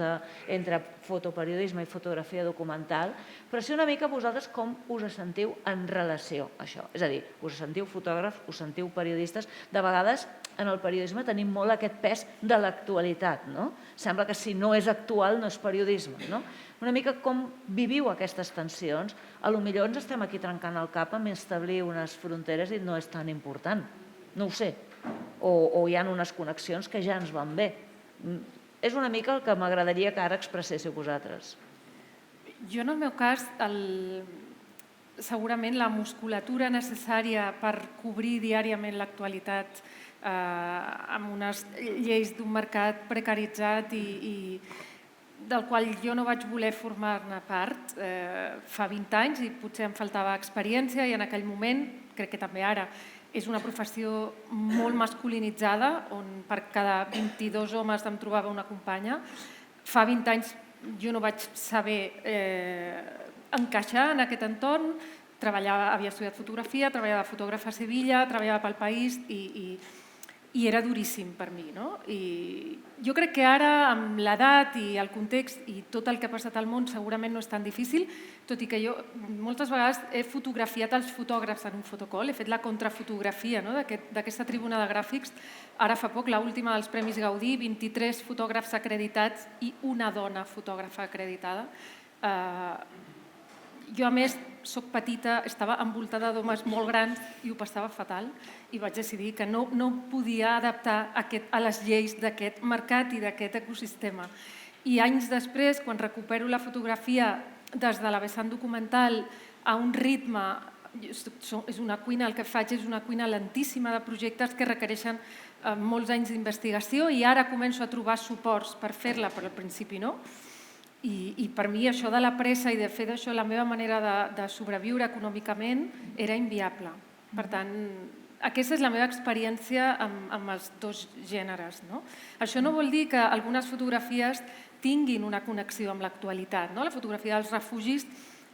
entre fotoperiodisme i fotografia documental, però sí una mica vosaltres com us sentiu en relació a això. És a dir, us sentiu fotògrafs, us sentiu periodistes, de vegades en el periodisme tenim molt aquest pes de l'actualitat, no? Sembla que si no és actual no és periodisme, no? Una mica com viviu aquestes tensions. Potser ens estem aquí trencant el cap amb establir unes fronteres i no és tan important. No ho sé. O hi ha unes connexions que ja ens van bé. És una mica el que m'agradaria que ara expresséssiu vosaltres. Jo, en el meu cas, segurament la musculatura necessària per cobrir diàriament l'actualitat amb unes lleis d'un mercat precaritzat i del qual jo no vaig voler formar-ne part fa 20 anys i potser em faltava experiència i en aquell moment, crec que també ara, és una professió molt masculinitzada on per cada 22 homes em trobava una companya. Fa 20 anys jo no vaig saber encaixar en aquest entorn, havia estudiat fotografia, treballava de fotògrafa a Sevilla, treballava pel País i era duríssim per mi. I jo crec que ara, amb l'edat i el context i tot el que ha passat al món, segurament no és tan difícil, tot i que jo moltes vegades he fotografiat els fotògrafs en un fotocall, he fet la contrafotografia d'aquesta tribuna de gràfics. Ara fa poc, l'última dels Premis Gaudí, 23 fotògrafs acreditats i una dona fotògrafa acreditada. Jo, a més, soc petita, estava envoltada d'homes molt grans i ho passava fatal i vaig decidir que no podia adaptar a les lleis d'aquest mercat i d'aquest ecosistema. I anys després, quan recupero la fotografia des de la vessant documental a un ritme, és una cuina, el que faig és una cuina lentíssima de projectes que requereixen molts anys d'investigació i ara començo a trobar suports per fer-la, però al principi no. I per mi això de la pressa i de fer d'això la meva manera de sobreviure econòmicament era inviable. Per tant, aquesta és la meva experiència amb els dos gèneres. Això no vol dir que algunes fotografies tinguin una connexió amb l'actualitat. La fotografia dels refugis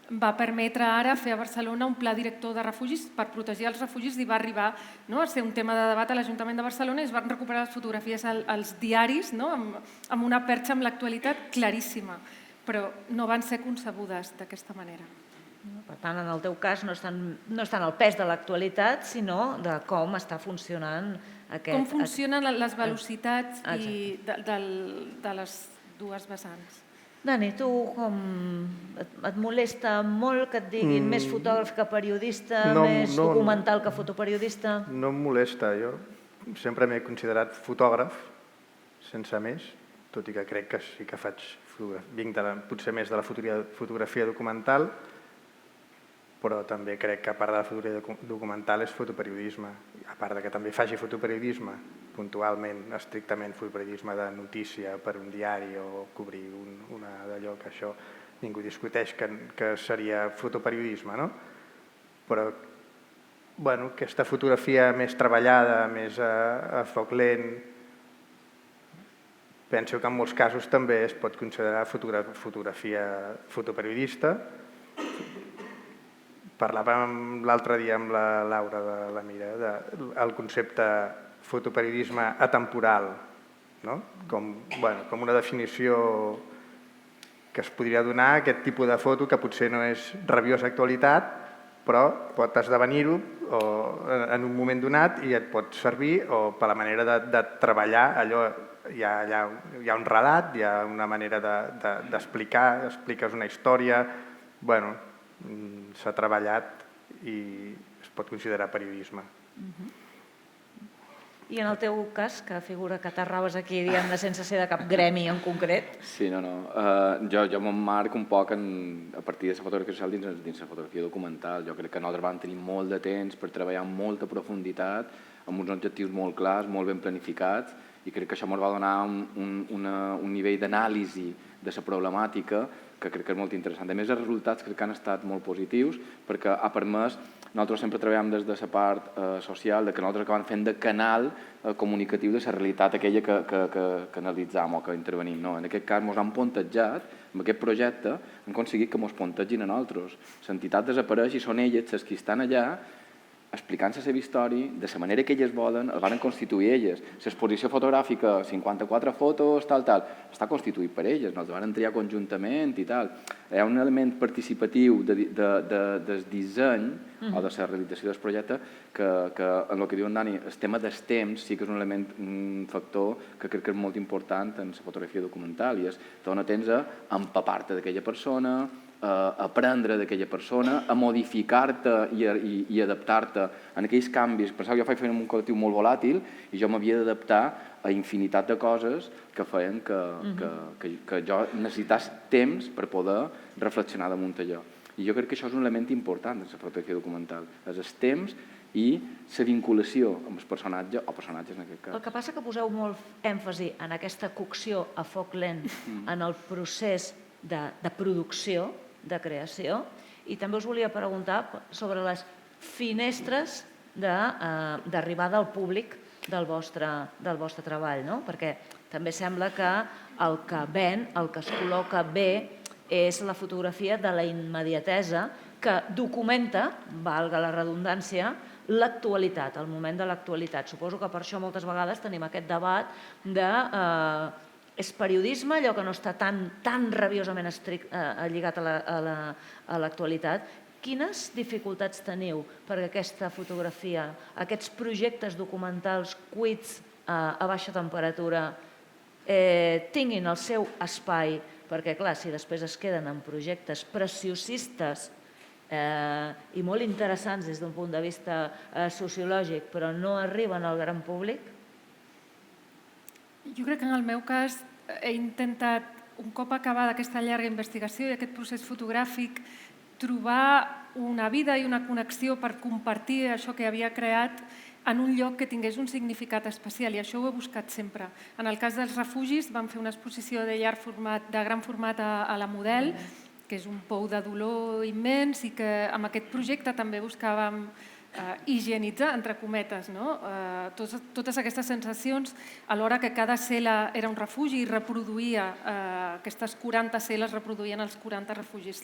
va permetre ara fer a Barcelona un pla director de refugis per protegir els refugis i va arribar a ser un tema de debat a l'Ajuntament de Barcelona i es van recuperar les fotografies als diaris amb una perxa amb l'actualitat claríssima, però no van ser concebudes d'aquesta manera. Per tant, en el teu cas no és tant el pes de l'actualitat, sinó de com està funcionant aquest... Com funcionen les velocitats de les dues vessants. Dani, tu et molesta molt que et diguin més fotògraf que periodista, més documental que fotoperiodista? No em molesta, jo sempre m'he considerat fotògraf, sense més, tot i que crec que sí que vinc potser més de la fotografia documental, però també crec que a part de la fotografia documental és fotoperiodisme. A part que també faci fotoperiodisme, puntualment, estrictament fotoperiodisme de notícia per un diari o cobrir una d'allò, que això ningú discuteix que seria fotoperiodisme, no? Però aquesta fotografia més treballada, més a foc lent, penso que en molts casos també es pot considerar fotografia fotoperiodista. Parlàvem l'altre dia amb la Laura de la Mira del concepte fotoperiodisme atemporal, com una definició que es podria donar a aquest tipus de foto que potser no és rabiosa actualitat, però pot esdevenir-ho en un moment donat i et pot servir o per la manera de treballar allò. Hi ha un relat, hi ha una manera d'explicar, expliques una història, s'ha treballat i es pot considerar periodisme. I en el teu cas, que figura que t'arraves aquí, diguem-ne, sense ser de cap gremi en concret? Sí, no. Jo m'emmarco un poc a partir de la fotografia social dins la fotografia documental. Jo crec que nosaltres vam tenir molt de temps per treballar amb molta profunditat, amb uns objectius molt clars, molt ben planificats, i crec que això ens va donar un nivell d'anàlisi de la problemàtica que crec que és molt interessant. A més, els resultats crec que han estat molt positius perquè ha permès nosaltres sempre treballem des de la part social, que nosaltres acabem fent de canal comunicatiu de la realitat aquella que analitzam o que intervenim. En aquest cas ens han puntejat, amb aquest projecte hem aconseguit que ens puntegin a nosaltres. L'entitat desapareix i són elles les que estan allà explicant la seva història de la manera que elles volen, el van constituir elles. L'exposició fotogràfica, 54 fotos, tal, està constituït per elles, no els van triar conjuntament i tal. Hi ha un element participatiu del disseny o de la realització del projecte que en el que diu en Dani, el tema dels temps sí que és un element, un factor que crec que és molt important en la fotografia documental i és dona temps a empapar-te d'aquella persona, a aprendre d'aquella persona, a modificar-te i adaptar-te en aquells canvis. Penseu, jo faig feina en un col·lectiu molt volàtil i jo m'havia d'adaptar a infinitat de coses que feien que jo necessités temps per poder reflexionar damunt allò. I jo crec que això és un element important de la fotografia documental, és el temps i la vinculació amb el personatge o personatges en aquest cas. El que passa que poseu molt èmfasi en aquesta cocció a foc lent, en el procés de producció, de creació, i també us volia preguntar sobre les finestres d'arribada al públic del vostre treball, no? Perquè també sembla que el que ven, el que es col·loca bé, és la fotografia de la immediatesa que documenta, valga la redundància, l'actualitat, el moment de l'actualitat. Suposo que per això moltes vegades tenim aquest debat de és periodisme, allò que no està tan rabiosament lligat a l'actualitat. Quines dificultats teniu perquè aquesta fotografia, aquests projectes documentals cuits a baixa temperatura tinguin el seu espai? Perquè, clar, si després es queden en projectes preciosistes i molt interessants des d'un punt de vista sociològic, però no arriben al gran públic? Jo crec que en el meu cas he intentat, un cop acabada aquesta llarga investigació i aquest procés fotogràfic, trobar una vida i una connexió per compartir això que havia creat en un lloc que tingués un significat especial, i això ho he buscat sempre. En el cas dels refugis vam fer una exposició de gran format a la Model, que és un pou de dolor immens i que amb aquest projecte també buscàvem higienitzar, entre cometes, totes aquestes sensacions, alhora que cada cel·la era un refugi i reproduïa, aquestes 40 cel·les reproduïen els 40 refugis,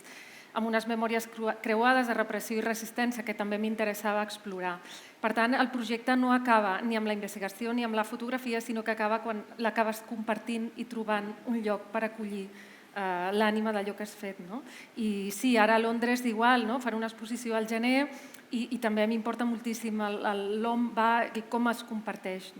amb unes memòries creuades de repressió i resistència que també m'interessava explorar. Per tant, el projecte no acaba ni amb la investigació ni amb la fotografia, sinó que acaba quan l'acabes compartint i trobant un lloc per acollir l'ànima d'allò que has fet. I sí, ara a Londres igual, faré una exposició al gener i també m'importa moltíssim l'on va i com es comparteix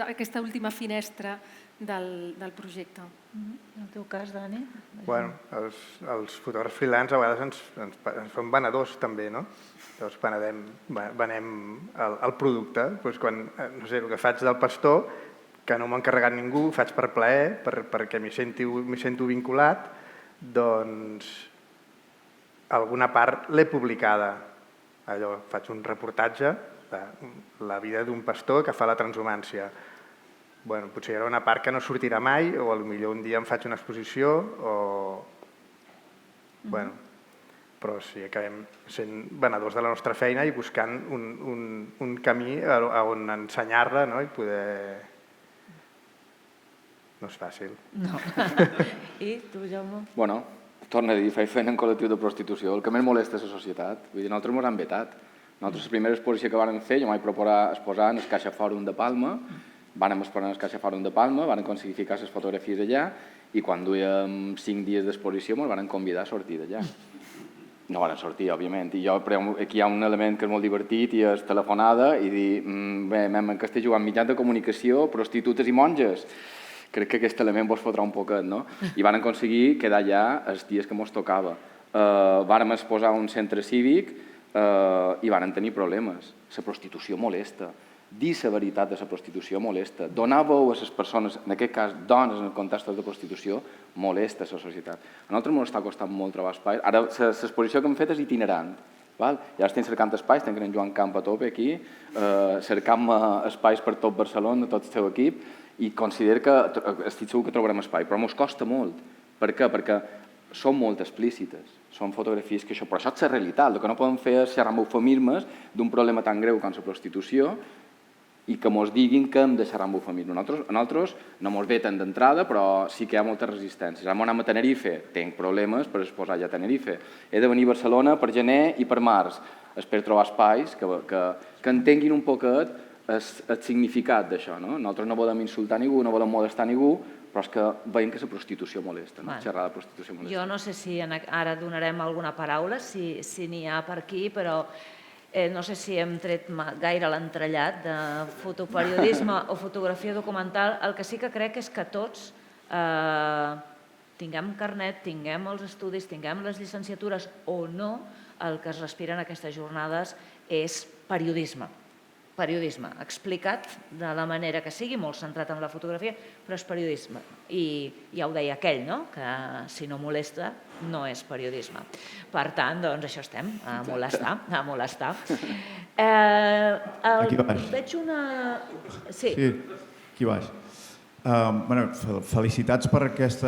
aquesta última finestra del projecte. En el teu cas, Dani? Bueno, els fotògrafs freelance a vegades ens fan venedors també, no? Llavors venem el producte. Quan, no sé, el que faig del pastor, que no m'ha encarregat ningú, ho faig per plaer, perquè m'hi sento vinculat, doncs alguna part l'he publicada. Allò, faig un reportatge de la vida d'un pastor que fa la transhumància. Potser hi haurà una part que no sortirà mai, o potser un dia em faig una exposició, però sí, acabem sent venedors de la nostra feina i buscant un camí on ensenyar-la i poder... No és fàcil. No. I tu, Jaume? Bueno, torno a dir, faig feina en col·lectiu de prostitució. El que més molesta és la societat. Vull dir, nosaltres ens han vetat. Nosaltres, la primera exposició que vam fer, jo m'vaig proposar exposar en el Caixa Fòrum de Palma, vam exposar en el Caixa Fòrum de Palma, vam aconseguir ficar les fotografies allà i quan duíem 5 dies d'exposició ens van convidar a sortir d'allà. No van sortir, òbviament. I aquí hi ha un element que és molt divertit i és telefonada i dir, bé, que estic jugant mitjans de comunicació, prostitutes i monges. Crec que aquest element vos fotrà un poquet, no? I van aconseguir quedar allà els dies que mos tocava. Vàrem exposar un centre cívic i varen tenir problemes. La prostitució molesta. Dir la veritat de la prostitució molesta. Donar veu a les persones, en aquest cas dones en el context de prostitució, molesta a la societat. A nosaltres ens està costant molt trobar espais. Ara, l'exposició que hem fet és itinerant. Ja estem cercant espais, tenim en Joan Camp a tope aquí, cercant espais per tot Barcelona, tot el seu equip, i considero que estic segur que trobarem espai, però ens costa molt. Per què? Perquè són molt explícites. Són fotografies que això... Però això és la realitat. El que no podem fer és xerrar amb eufemismes d'un problema tan greu com la prostitució i que ens diguin que hem de xerrar amb eufemismes. A nosaltres no ens veten d'entrada, però sí que hi ha moltes resistències. Ara anem a Tenerife, tinc problemes per exposar ja a Tenerife. He de venir a Barcelona per gener i per març. Espero trobar espais que entenguin un poquet el significat d'això. Nosaltres no volem insultar ningú, no volem molestar ningú, però és que veiem que la prostitució molesta, xerrar de prostitució molesta. Jo no sé si ara donarem alguna paraula, si n'hi ha per aquí, però no sé si hem tret gaire l'entrellat de fotoperiodisme o fotografia documental. El que sí que crec és que tots tinguem carnet, tinguem els estudis, tinguem les llicenciatures o no, el que es respira en aquestes jornades és periodisme. Periodisme explicat de la manera que sigui, molt centrat en la fotografia, però és periodisme. I ja ho deia aquell, que si no molesta no és periodisme. Per tant, doncs això estem, a molestar. Aquí baix. Veig una... Sí, aquí baix. Felicitats per aquest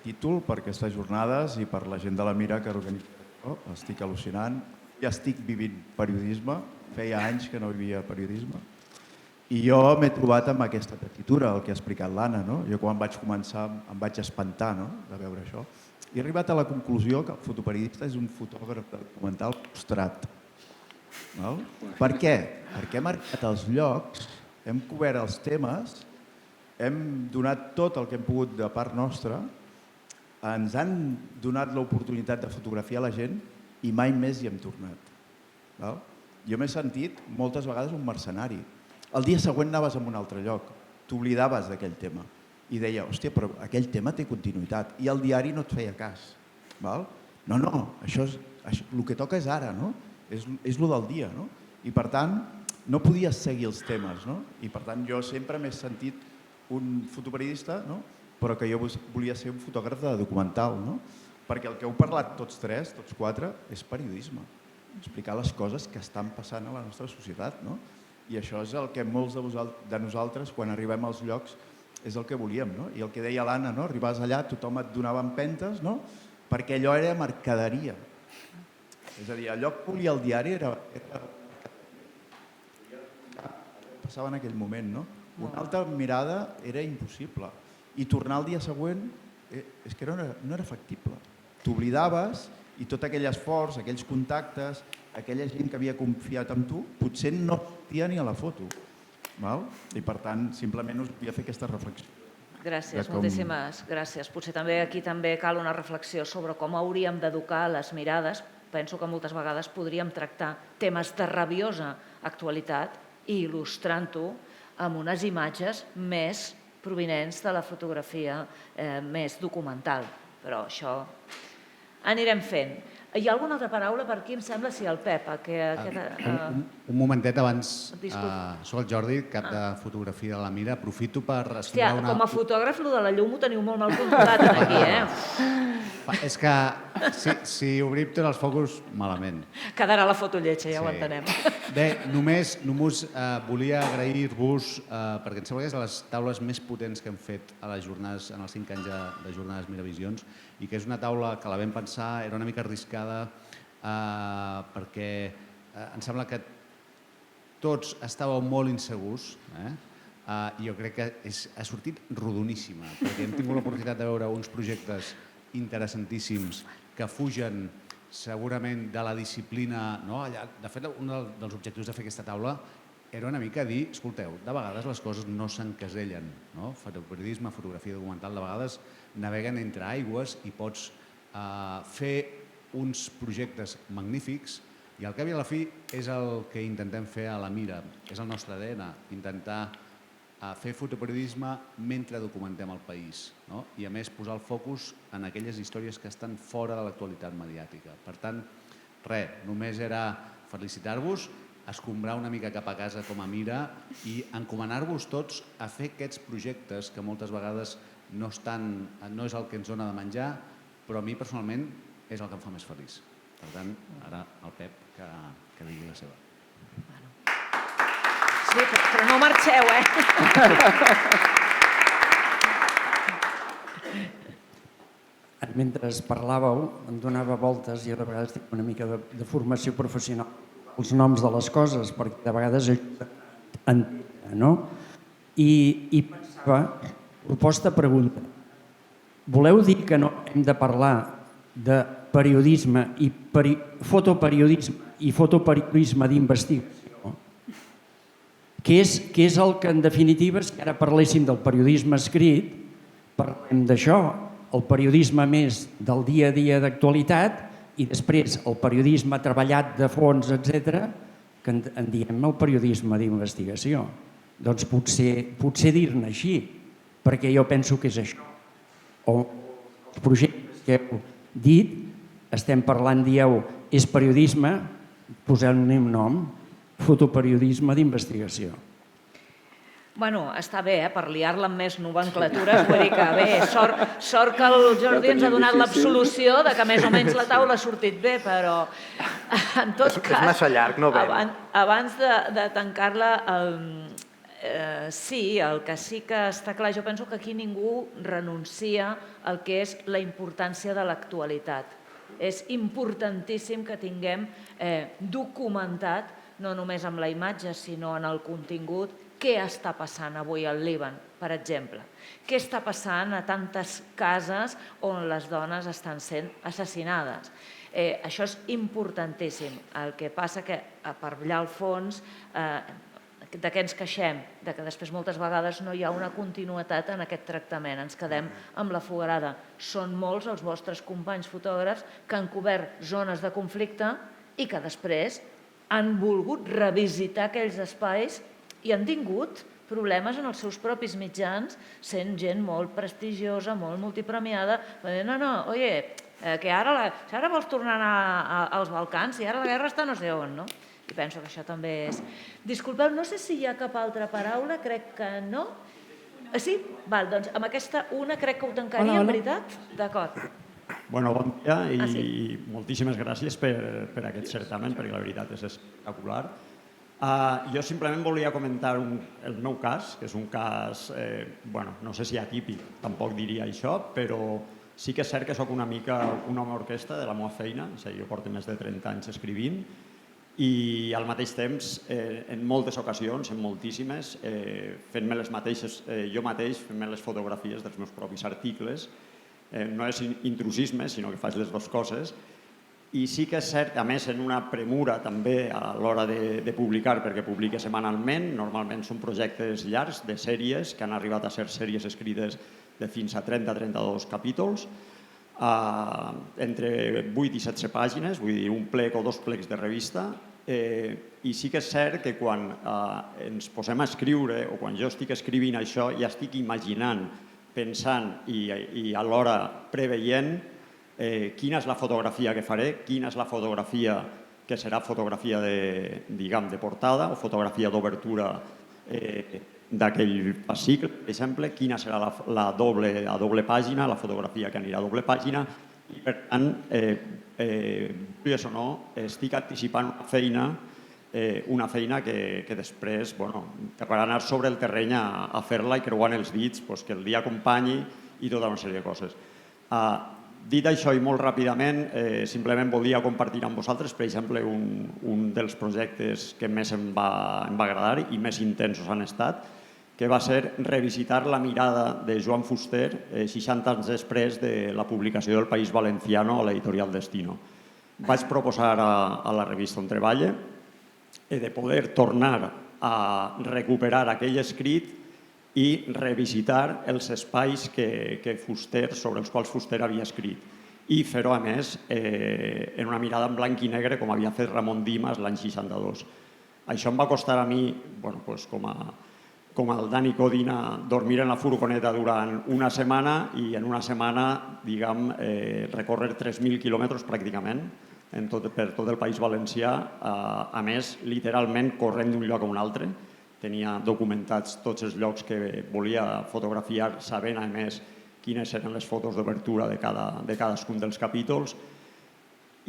títol, per aquestes jornades i per la gent de la Mira que organitza. Estic al·lucinant. Ja estic vivint periodisme. Feia anys que no vivia periodisme. I jo m'he trobat amb aquesta tessitura, el que ha explicat l'Anna. Jo quan vaig començar em vaig espantar de veure això. I he arribat a la conclusió que el fotoperiodista és un fotògraf documental frustrat. Per què? Perquè hem marcat els llocs, hem cobert els temes, hem donat tot el que hem pogut de part nostra, ens han donat l'oportunitat de fotografiar la gent i mai més hi hem tornat. Jo m'he sentit moltes vegades un mercenari. El dia següent anaves a un altre lloc, t'oblidaves d'aquell tema i deia, hòstia, però aquell tema té continuïtat i el diari no et feia cas. No, el que toca és ara, és el del dia. I per tant, no podies seguir els temes. I per tant, jo sempre m'he sentit un fotoperiodista, però que jo volia ser un fotògraf de documental, perquè el que heu parlat tots tres, tots quatre, és periodisme. Explicar les coses que estan passant a la nostra societat. I això és el que molts de nosaltres, quan arribem als llocs, és el que volíem. I el que deia l'Anna, arribaves allà, tothom et donava empentes, perquè allò era mercaderia. És a dir, allò que volia el diari era... passava en aquell moment, Una altra mirada era impossible. I tornar el dia següent és que no era factible. T'oblidaves i tot aquell esforç, aquells contactes, aquella gent que havia confiat en tu, potser no sortia ni a la foto. I per tant, simplement us volia fer aquesta reflexió. Gràcies, moltíssimes gràcies. Potser aquí també cal una reflexió sobre com hauríem d'educar les mirades. Penso que moltes vegades podríem tractar temes de rabiosa actualitat i il·lustrant-ho amb unes imatges més provinents de la fotografia més documental. Però això anirem fent. Hi ha alguna altra paraula per aquí? Em sembla, sí, el Pep. Un momentet abans. Soc el Jordi, cap de fotografia de la Mira. Aprofito per explicar una... Com a fotògraf, el de la llum ho teniu molt mal controlat aquí, És que si obrim tots els focus, malament. Quedarà la foto lletja, ja ho entenem. Bé, només volia agrair-vos, perquè em sembla que és de les taules més potents que hem fet a les jornades, en els 5 anys de jornades Miravisions, i que és una taula que la vam pensar, era una mica arriscada, perquè em sembla que tots estàveu molt insegurs, i jo crec que ha sortit rodoníssima, perquè hem tingut l'oportunitat de veure uns projectes interessantíssims que fugen segurament de la disciplina. De fet, un dels objectius de fer aquesta taula era una mica dir, escolteu, de vegades les coses no s'encasellen. Fotoperiodisme, fotografia documental, de vegades naveguen entre aigües i pots fer uns projectes magnífics i al cap i a la fi és el que intentem fer a la Mira, és el nostre ADN, intentar fer fotoperiodisme mentre documentem el país i a més posar el focus en aquelles històries que estan fora de l'actualitat mediàtica. Per tant, només era felicitar-vos, escombrar una mica cap a casa com a Mira i encomanar-vos tots a fer aquests projectes que moltes vegades no és el que ens dona de menjar, però a mi personalment és el que em fa més feliç. Per tant, ara el Pep que digui la seva. Sí, però no marxeu, mentre parlàveu, em donava voltes i a vegades tinc una mica de formació professional els noms de les coses, perquè de vegades ajuda a entendre, no? I pensava, proposta pregunta, voleu dir que no hem de parlar de periodisme i fotoperiodisme i fotoperiodisme d'investigació? Què és el que, en definitiva, si ara parléssim del periodisme escrit, parlem d'això, el periodisme més del dia a dia d'actualitat i després el periodisme treballat de fons, etc., que en diem el periodisme d'investigació. Doncs potser dir-ne així, perquè jo penso que és això. O els projectes que heu dit, estem parlant, dieu, és periodisme, poseu-ne un nom, fotoperiodisme d'investigació. Bueno, està bé, per liar-la amb més nomenclatures, vull dir que bé, sort que el Jordi ens ha donat l'absolució de que més o menys la taula ha sortit bé, però en tot cas... És massa llarg, no ven. Abans de tancar-la, sí, el que sí que està clar, jo penso que aquí ningú renuncia al que és la importància de l'actualitat. És importantíssim que tinguem documentat, no només amb la imatge, sinó en el contingut, què està passant avui al Líban, per exemple. Què està passant a tantes cases on les dones estan sent assassinades. Això és importantíssim. El que passa que, per allà al fons, de què ens queixem? De que després moltes vegades no hi ha una continuïtat en aquest tractament. Ens quedem amb la foguerada. Són molts els vostres companys fotògrafs que han cobert zones de conflicte i que després han volgut revisitar aquells espais i han tingut problemes en els seus propis mitjans, sent gent molt prestigiosa, molt multipremiada, no, oye, que ara vols tornar a anar als Balcans i ara la guerra està no sé on, no? I penso que això també és... Disculpeu, no sé si hi ha cap altra paraula, crec que no. Sí? Val, doncs amb aquesta una crec que ho tancaria, en veritat? D'acord. Bueno, bon dia i moltíssimes gràcies per aquest certamen, perquè la veritat és espectacular. Jo simplement volia comentar el meu cas, que és un cas, no sé si atípic, tampoc diria això, però sí que és cert que soc una mica un home orquestra de la meva feina, és a dir, jo porto més de 30 anys escrivint, i al mateix temps, en moltes ocasions, en moltíssimes, fent-me les mateixes, jo mateix fent-me les fotografies dels meus propis articles, no és intrusisme, sinó que faig les dues coses. I sí que és cert, a més, en una premura també a l'hora de publicar, perquè publica setmanalment, normalment són projectes llargs de sèries, que han arribat a ser sèries escrites de fins a 30-32 capítols, entre 8 i 16 pàgines, vull dir, un plec o 2 plecs de revista, i sí que és cert que quan ens posem a escriure o quan jo estic escrivint això ja estic imaginant, pensant i alhora preveient quina és la fotografia que faré, quina és la fotografia que serà fotografia de portada o fotografia d'obertura d'aquell fascicle, per exemple, quina serà la doble pàgina, la fotografia que anirà a doble pàgina, i per tant, o no, estic anticipant una feina que després per anar sobre el terreny a fer-la i creuant els dits, que el dia acompanyi i tota una sèrie de coses. Dit això i molt ràpidament, simplement volia compartir amb vosaltres, per exemple, un dels projectes que més em va agradar i més intensos han estat, que va ser revisitar la mirada de Joan Fuster 60 anys després de la publicació del País Valenciano a l'editorial Destino. Vaig proposar a la revista on treballa de poder tornar a recuperar aquell escrit i revisitar els espais sobre els quals Fuster havia escrit i fer-ho, a més, en una mirada en blanc i negre, com havia fet Ramon Dimas l'any 62. Això em va costar a mi, com al Dani Codina, dormir en la furgoneta durant una setmana i en una setmana, recórrer 3.000 quilòmetres pràcticament per tot el País Valencià, a més, literalment corrent d'un lloc a un altre. Tenia documentats tots els llocs que volia fotografiar, sabent, a més, quines eren les fotos d'obertura de cadascun dels capítols.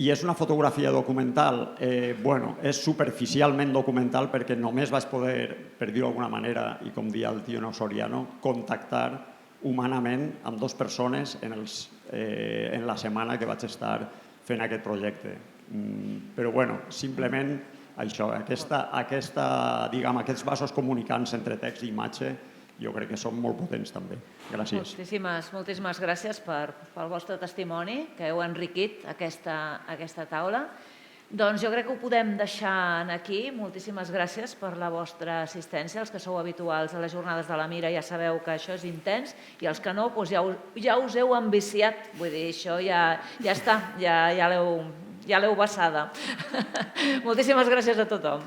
I és una fotografia documental? És superficialment documental perquè només vaig poder, per dir-ho d'alguna manera, i com dia el tio Soriano, contactar humanament amb dues persones en els en la setmana que vaig estar fent aquest projecte. Però, bueno, simplement això, aquests vasos comunicants entre text i imatge, jo crec que són molt potents també. Gràcies. Moltíssimes gràcies pel vostre testimoni, que heu enriquit aquesta taula. Doncs jo crec que ho podem deixar aquí. Moltíssimes gràcies per la vostra assistència. Els que sou habituals a les jornades de la Mira ja sabeu que això és intens i els que no, doncs ja us heu enviciat. Vull dir, això ja està, ja l'heu vessada. Moltíssimes gràcies a tothom.